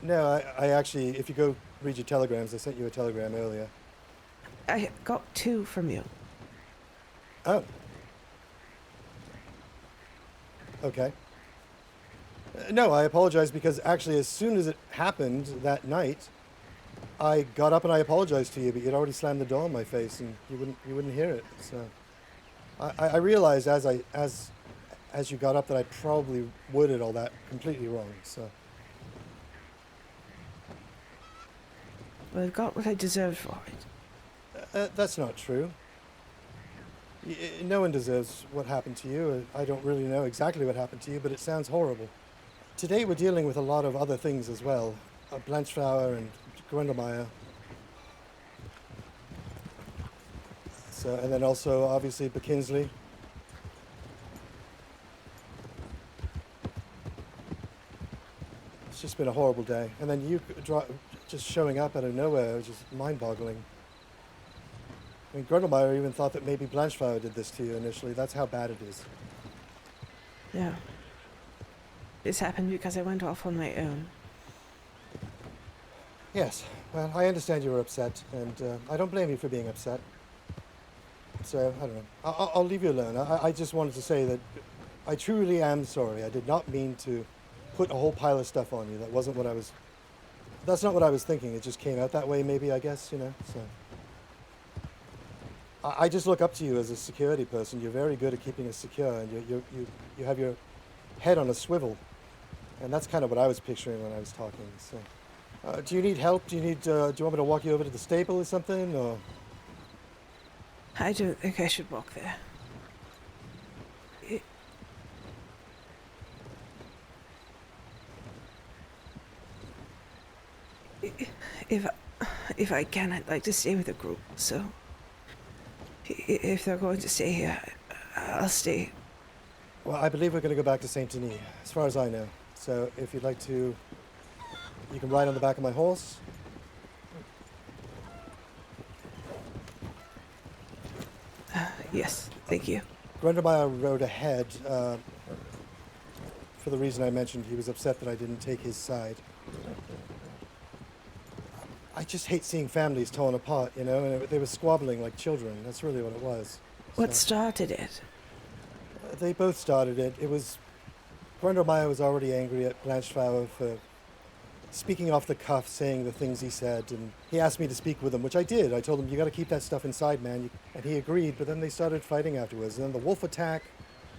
S2: No, I actually, if you go read your telegrams, I sent you a telegram earlier.
S11: I got 2 from you.
S2: Oh. Okay. No, I apologize because actually as soon as it happened that night, I got up and I apologized to you, but you'd already slammed the door in my face and you wouldn't hear it. So I realized as you got up that I probably worded all that completely wrong. So
S11: Well, I got what I deserved for it.
S2: that's not true. No one deserves what happened to you. I don't really know exactly what happened to you, but it sounds horrible. Today we're dealing with a lot of other things as well. Blanchflower and Grundlemeyer. So, and then also obviously Buckinsley. It's just been a horrible day. And then you just showing up out of nowhere was just mind-boggling. I mean, Grundlemeyer even thought that maybe Blanchflower did this to you initially. That's how bad it is.
S11: Yeah. This happened because I went off on my own.
S2: Yes, well, I understand you were upset, and I don't blame you for being upset. So, I don't know. I'll leave you alone. I just wanted to say that I truly am sorry. I did not mean to put a whole pile of stuff on you. That wasn't what I was... That's not what I was thinking. It just came out that way, maybe, I guess, you know, so... I just look up to you as a security person. You're very good at keeping us secure, and you have your head on a swivel. And that's kind of what I was picturing when I was talking, so... do you need help? Do you want me to walk you over to the stable or something, or?
S11: I don't think I should walk there. If I can, I'd like to stay with the group, so... If they're going to stay here, I'll stay.
S2: Well, I believe we're going to go back to Saint Denis, as far as I know. So if you'd like to... You can ride on the back of my horse.
S11: Yes, thank you.
S2: Grundlemeyer rode ahead for the reason I mentioned. He was upset that I didn't take his side. I just hate seeing families torn apart, you know, and they were squabbling like children. That's really what it was.
S11: What started it?
S2: They both started it. It was... Grundlemeyer was already angry at Blanchflower for speaking off the cuff, saying the things he said, and he asked me to speak with him, which I did. I told him, you got to keep that stuff inside, man, and he agreed, but then they started fighting afterwards. And then the wolf attack,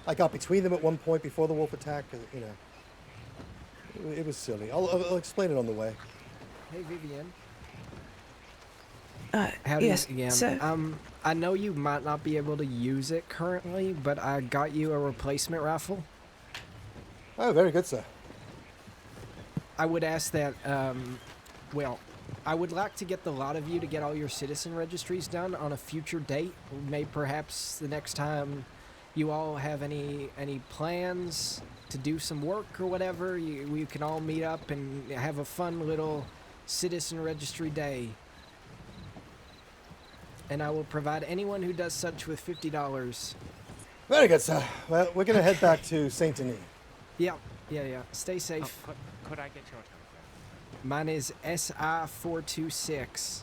S2: I got between them at one point before the wolf attack, you know. It was silly. I'll explain it on the way.
S7: Hey, Vivian.
S11: Yes,
S7: yeah.
S11: sir.
S7: I know you might not be able to use it currently, but I got you a replacement raffle.
S2: Oh, very good, sir.
S7: I would ask that, well, I would like to get the lot of you to get all your citizen registries done on a future date. Maybe perhaps the next time you all have any plans to do some work or whatever, we can all meet up and have a fun little citizen registry day. And I will provide anyone who does such with $50.
S2: Very good, sir. Well, we're going to head back to Saint Denis.
S7: Yeah. Stay safe.
S4: Oh, could I get your telegram?
S7: Mine is SI426.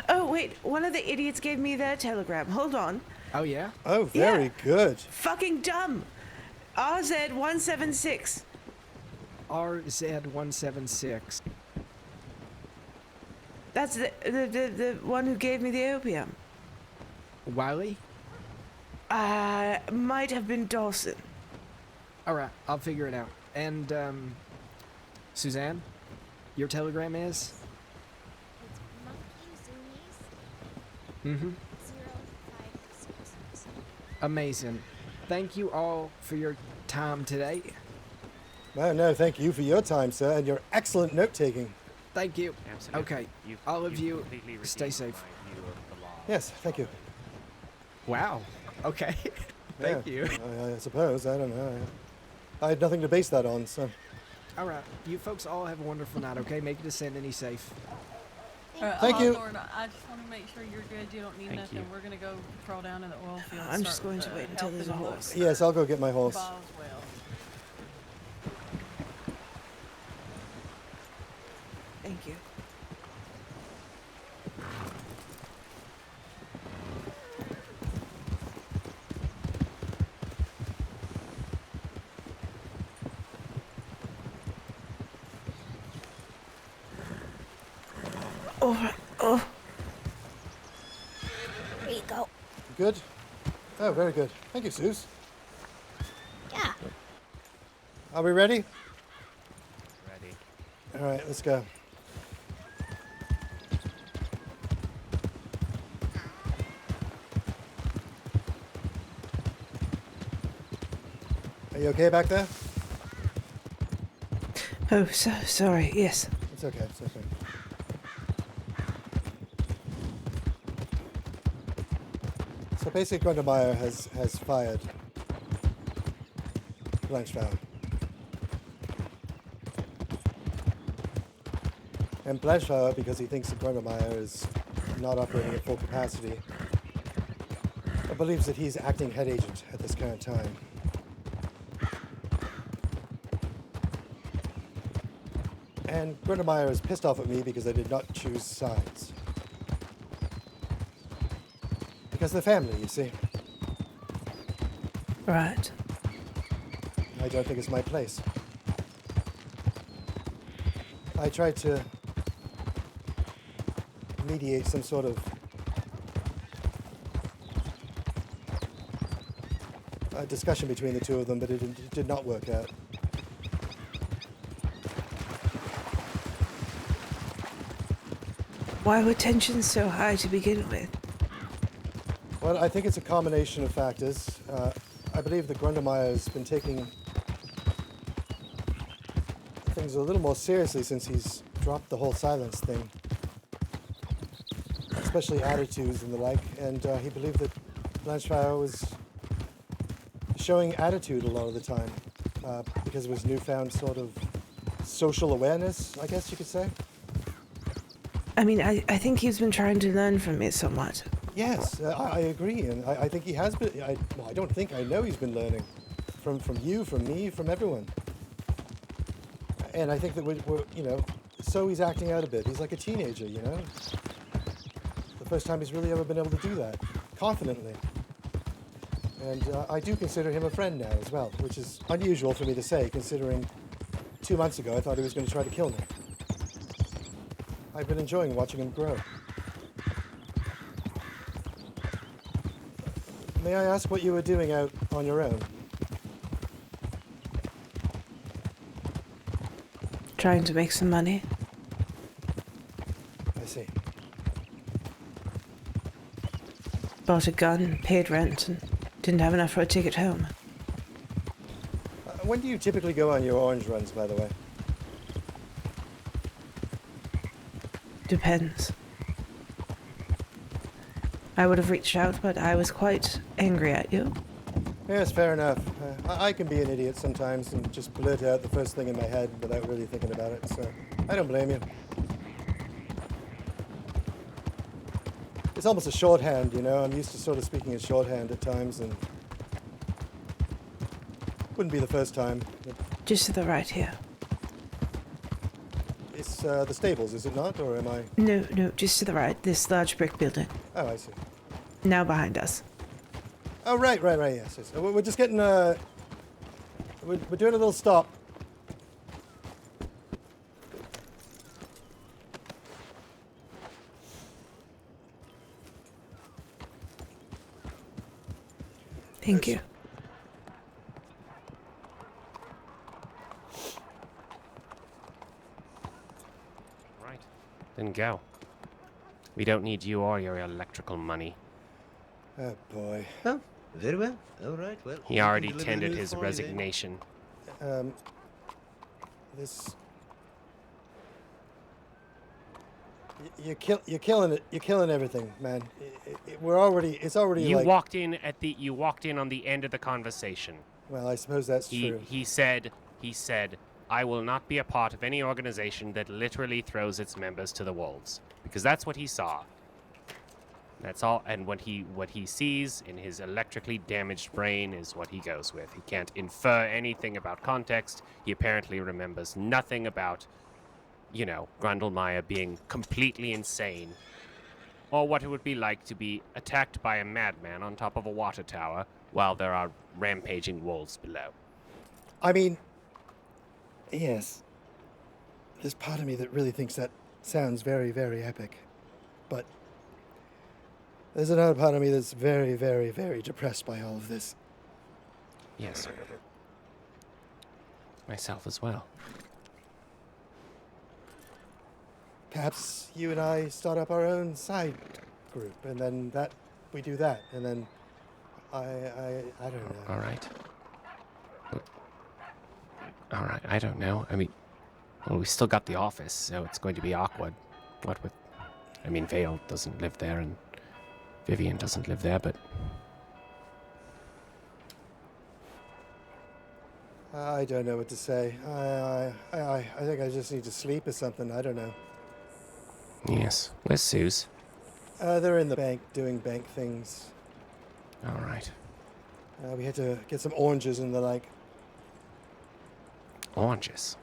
S11: Oh, wait. One of the idiots gave me their telegram. Hold on.
S7: Oh, yeah?
S2: Oh, very good.
S11: Fucking dumb. RZ176.
S7: RZ176.
S11: That's the one who gave me the opium.
S7: Wiley?
S11: Might have been Dawson.
S7: Alright, I'll figure it out. And, Suzanne? Your telegram is? Mm-hmm. Amazing. Thank you all for your time today.
S2: No, thank you for your time, sir, and your excellent note-taking.
S7: Thank you.
S4: Absolutely.
S7: Okay, all of you, stay safe.
S2: Yes, thank you.
S7: Wow. Okay. Thank you.
S2: I suppose. I don't know. I had nothing to base that on, so...
S7: Alright, you folks all have a wonderful night, okay? Make it to San Denis safe.
S2: Thank you.
S10: Hawthorn, I just want to make sure you're good. You don't need
S4: Thank
S10: nothing.
S4: you.
S10: We're gonna go crawl down in the oil field.
S11: I'm just going to wait until there's a horse.
S2: Yes, I'll go get my horse.
S10: Boswell.
S11: Thank you. Oh.
S5: There you go.
S2: Good? Oh, very good. Thank you, Suze.
S5: Yeah.
S2: Are we ready?
S4: Ready.
S2: All right, let's go. Are you okay back there?
S11: Oh, sorry. Yes.
S2: It's okay. It's okay. So basically, Grundlemeyer has fired Blanchflower. And Blanchflower, because he thinks that Grundlemeyer is not operating at full capacity, believes that he's acting head agent at this current time. And Grundlemeyer is pissed off at me because I did not choose sides. Because they're family, you see.
S11: Right.
S2: I don't think it's my place. I tried to mediate some sort of discussion between the two of them, but it did not work out.
S11: Why were tensions so high to begin with?
S2: Well, I think it's a combination of factors. I believe that Grundlemeyer has been taking things a little more seriously since he's dropped the whole silence thing, especially attitudes and the like, and he believed that Blanchflower was showing attitude a lot of the time because of his newfound sort of social awareness, I guess you could say.
S11: I mean, I think he's been trying to learn from me somewhat.
S2: Yes, I agree, and I think he has been. I don't think, I know he's been learning from you, from me, from everyone. And I think that we're, you know, so he's acting out a bit. He's like a teenager, you know. The first time he's really ever been able to do that confidently. And I do consider him a friend now as well, which is unusual for me to say, considering 2 months ago I thought he was going to try to kill me. I've been enjoying watching him grow. May I ask what you were doing out on your own?
S11: Trying to make some money.
S2: I see.
S11: Bought a gun, paid rent, and didn't have enough for a ticket home.
S2: When do you typically go on your orange runs, by the way?
S11: Depends. I would have reached out, but I was quite angry at you.
S2: Yes, fair enough. I can be an idiot sometimes and just blurt out the first thing in my head without really thinking about it, so I don't blame you. It's almost a shorthand, you know. I'm used to sort of speaking in shorthand at times, and wouldn't be the first time.
S11: Just to the right here.
S2: It's the stables, is it not, or am I?
S11: No, just to the right. This large brick building.
S2: Oh, I see.
S11: Now behind us.
S2: Oh, right, yes. We're just getting, we're doing a little stop.
S11: Thank you.
S4: Right. Then go. We don't need you or your electrical money.
S2: Oh boy.
S6: Oh, very well. All right, well.
S4: He
S6: you can
S4: already
S6: deliver the
S4: tendered
S6: news
S4: his
S6: for me then.
S4: resignation.
S2: This. You're killing it. You're killing everything, man. It's already
S4: You
S2: like.
S4: walked in on the end of the conversation.
S2: Well, I suppose that's true.
S4: He said, I will not be a part of any organization that literally throws its members to the wolves. Because that's what he saw. That's all, and what he sees in his electrically damaged brain is what he goes with. He can't infer anything about context. He apparently remembers nothing about, Grundlemeyer being completely insane. Or what it would be like to be attacked by a madman on top of a water tower while there are rampaging wolves below.
S2: I mean, yes. There's part of me that really thinks that sounds very, very epic. But there's another part of me that's very, very, very depressed by all of this.
S4: Yes. Myself as well.
S2: Perhaps you and I start up our own side group, and then we do that, and then I don't know.
S4: All right. All right, I don't know. I mean, well, we still got the office, so it's going to be awkward. Vale doesn't live there, and Vivian doesn't live there, but...
S2: I don't know what to say. I think I just need to sleep or something. I don't know.
S4: Yes. Where's Suze?
S2: They're in the bank doing bank things.
S4: All right.
S2: We had to get some oranges and the like.
S4: Oranges?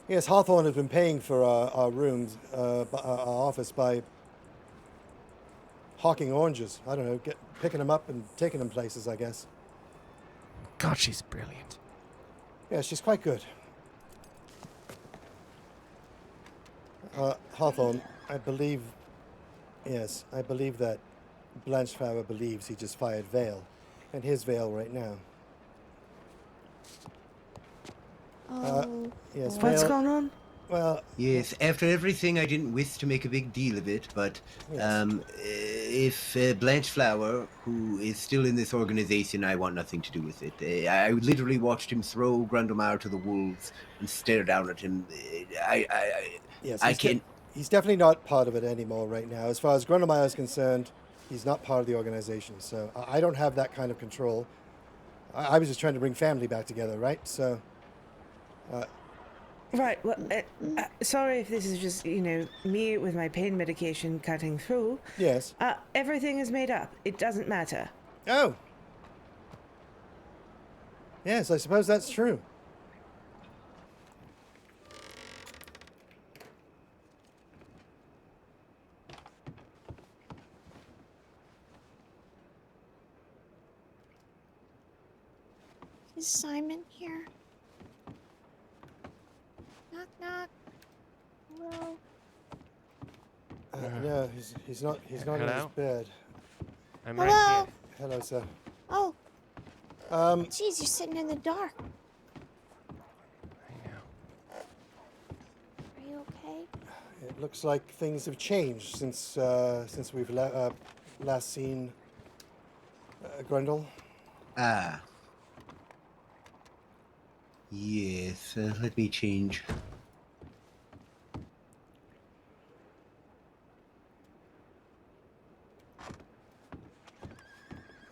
S2: Yes, Hawthorn has been paying for our rooms, our office by hawking oranges. I don't know, picking them up and taking them places, I guess.
S4: God, she's brilliant.
S2: Yeah, she's quite good. Hawthorn, I believe that Blanchflower believes he just fired Vail, and his Vail right now. Yes,
S11: What's
S2: Vail,
S11: going on?
S2: Well,
S6: yes, after everything, I didn't wish to make a big deal of it, but if Blanchflower, who is still in this organization, I want nothing to do with it. I literally watched him throw Grundlemeyer to the wolves and stare down at him. I can't.
S2: He's definitely not part of it anymore right now. As far as Grundlemeyer is concerned, he's not part of the organization, so I don't have that kind of control. I was just trying to bring family back together, right? So.
S11: Right, well, sorry if this is just, me with my pain medication cutting through.
S2: Yes.
S11: Everything is made up. It doesn't matter.
S2: Oh. Yes, I suppose that's true.
S5: Is Simon here? Knock, knock. Hello?
S2: No, he's not in his bed.
S4: I'm
S5: Hello?
S4: right here.
S2: Hello, sir.
S5: Oh. Jeez, you're sitting in the dark.
S4: I know.
S5: Are you okay?
S2: It looks like things have changed since we've last seen Grundle.
S6: Ah. Yes, let me change.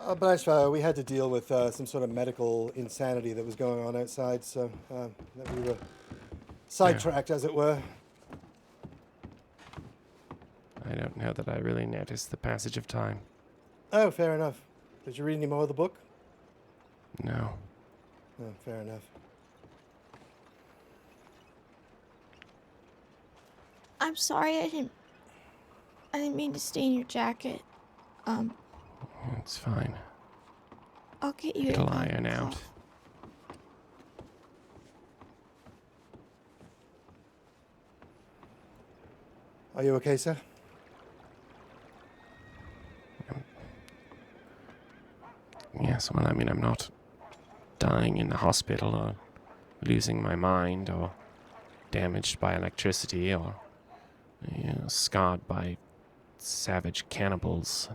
S2: Blanchflower, we had to deal with some sort of medical insanity that was going on outside, so that we were sidetracked, as it were.
S4: I don't know that I really noticed the passage of time.
S2: Oh, fair enough. Did you read any more of the book?
S4: No.
S2: Oh, fair enough.
S5: I'm sorry, I didn't mean to stain your jacket.
S4: It's fine.
S5: I'll get you
S4: It'll
S5: another
S4: iron
S5: call.
S4: out.
S2: Are you okay, sir?
S4: Yes. Yes, well, I mean, I'm not dying in the hospital or losing my mind or damaged by electricity or scarred by savage cannibals.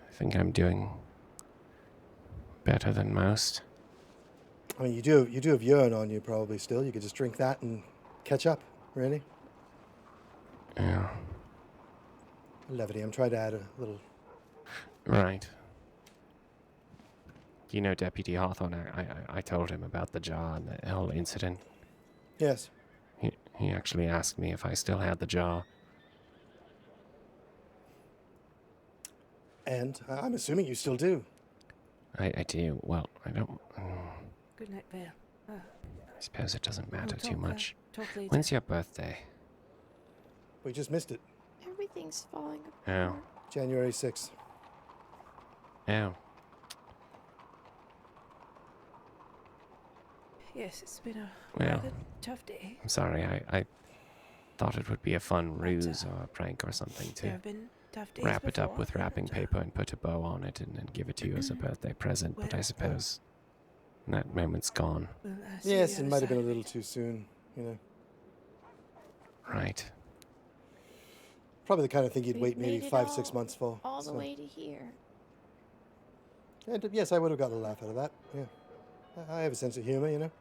S4: I think I'm doing better than most.
S2: I mean, you do have urine on you probably still. You could just drink that and catch up, really.
S4: Yeah.
S2: Levity, I'm trying to add a little...
S4: Right. You know, Deputy Hawthorn, I told him about the jar and the whole incident.
S2: Yes.
S4: He actually asked me if I still had the jar.
S2: And I'm assuming you still do.
S4: I do. Well, I don't...
S11: Good night, Vail.
S4: I suppose it doesn't matter too much.
S11: Talk later.
S4: When's your birthday?
S2: We just missed it.
S5: Everything's falling apart.
S4: Oh.
S2: January 6th.
S4: Oh.
S11: Yes, it's been a
S4: Well,
S11: rather tough day.
S4: I'm sorry. I thought it would be a fun ruse or a prank or something
S11: There
S4: to
S11: have been tough days
S4: wrap it up
S11: before,
S4: with wrapping paper and put a bow on it and then give it to you as a birthday present. But I suppose that moment's gone.
S11: Well,
S2: Yes, it might have been a little too soon, you know.
S4: Right.
S2: Probably the kind of thing you'd
S5: We've
S2: wait maybe
S5: made it
S2: 5-6 months for.
S5: All the
S2: so.
S5: way to here.
S2: And yes, I would have gotten a laugh out of that. Yeah. I have a sense of humor, you know.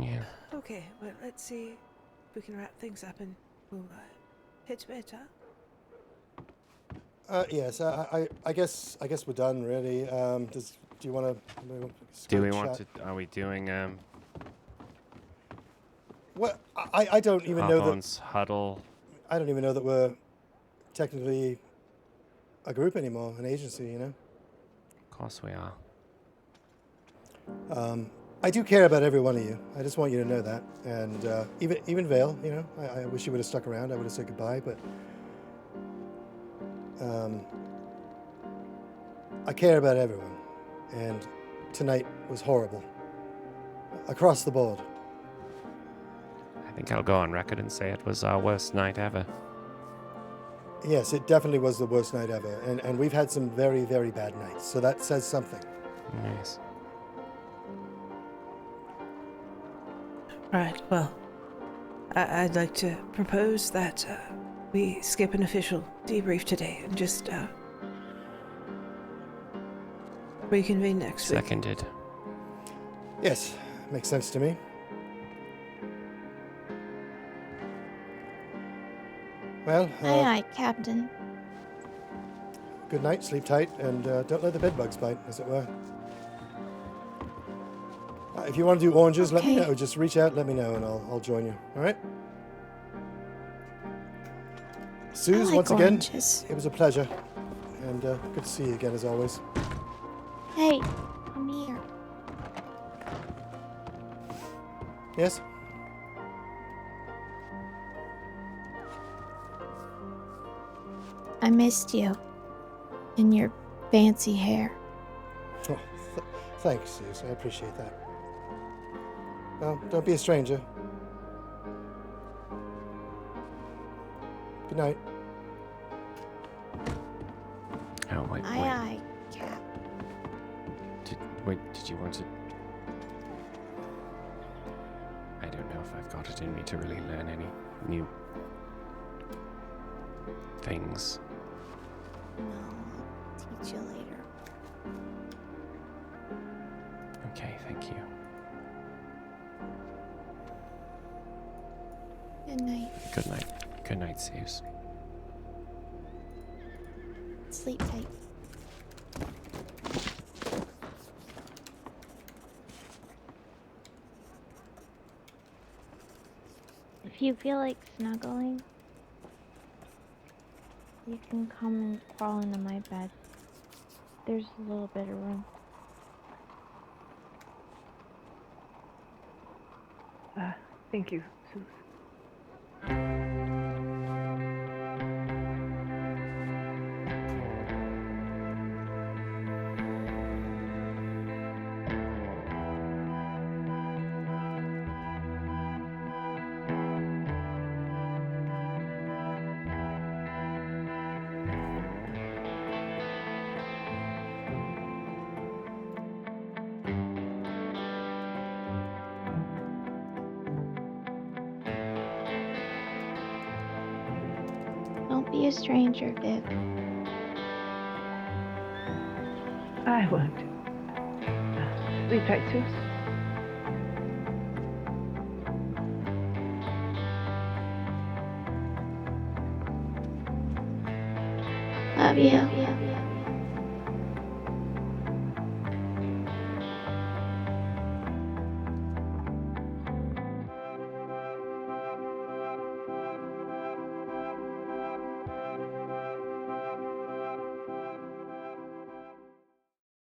S4: Yeah.
S11: Okay, well, let's see if we can wrap things up and we'll head to bed, huh?
S2: Yes, I guess we're done, really. Do you want to...
S4: Do we want to... Are we doing...
S2: Well, I don't even know
S4: Hawthorn's huddle.
S2: I don't even know that we're technically a group anymore, an agency, you know.
S4: Of course we are.
S2: I do care about every one of you. I just want you to know that. And even Vail, you know, I wish you would have stuck around. I would have said goodbye, but I care about everyone. And tonight was horrible. Across the board.
S4: I think I'll go on record and say it was our worst night ever.
S2: Yes, it definitely was the worst night ever. And we've had some very, very bad nights. So that says something.
S4: Nice.
S11: Right, well, I'd like to propose that we skip an official debrief today and just reconvene next week.
S4: Seconded.
S2: Yes, makes sense to me. Well,
S5: Aye, Captain.
S2: good night, sleep tight, and don't let the bedbugs bite, as it were. If you want to do oranges, let me know. Just reach out, let me know, and I'll join you. All right? Suze,
S5: like
S2: once again,
S5: oranges.
S2: it was a pleasure. And good to see you again, as always.
S5: Hey, come here.
S2: Yes?
S5: I missed you. And your fancy hair.
S2: Oh, thanks, Suze. I appreciate that. Well, don't be a stranger. Good night.
S4: Oh, wait.
S5: Aye, Cap.
S4: Did you want to... I don't know if I've got it in me to really learn any new things.
S5: No, I'll teach you later.
S4: Okay, thank you.
S5: Good night.
S4: Good night. Good night, Suze.
S5: Sleep tight. If you feel like snuggling, you can come and crawl into my bed. There's a little bit of room.
S11: Thank you, Suze.
S5: a stranger, Viv.
S11: I won't. Sleep tight, Sus.
S5: Love you.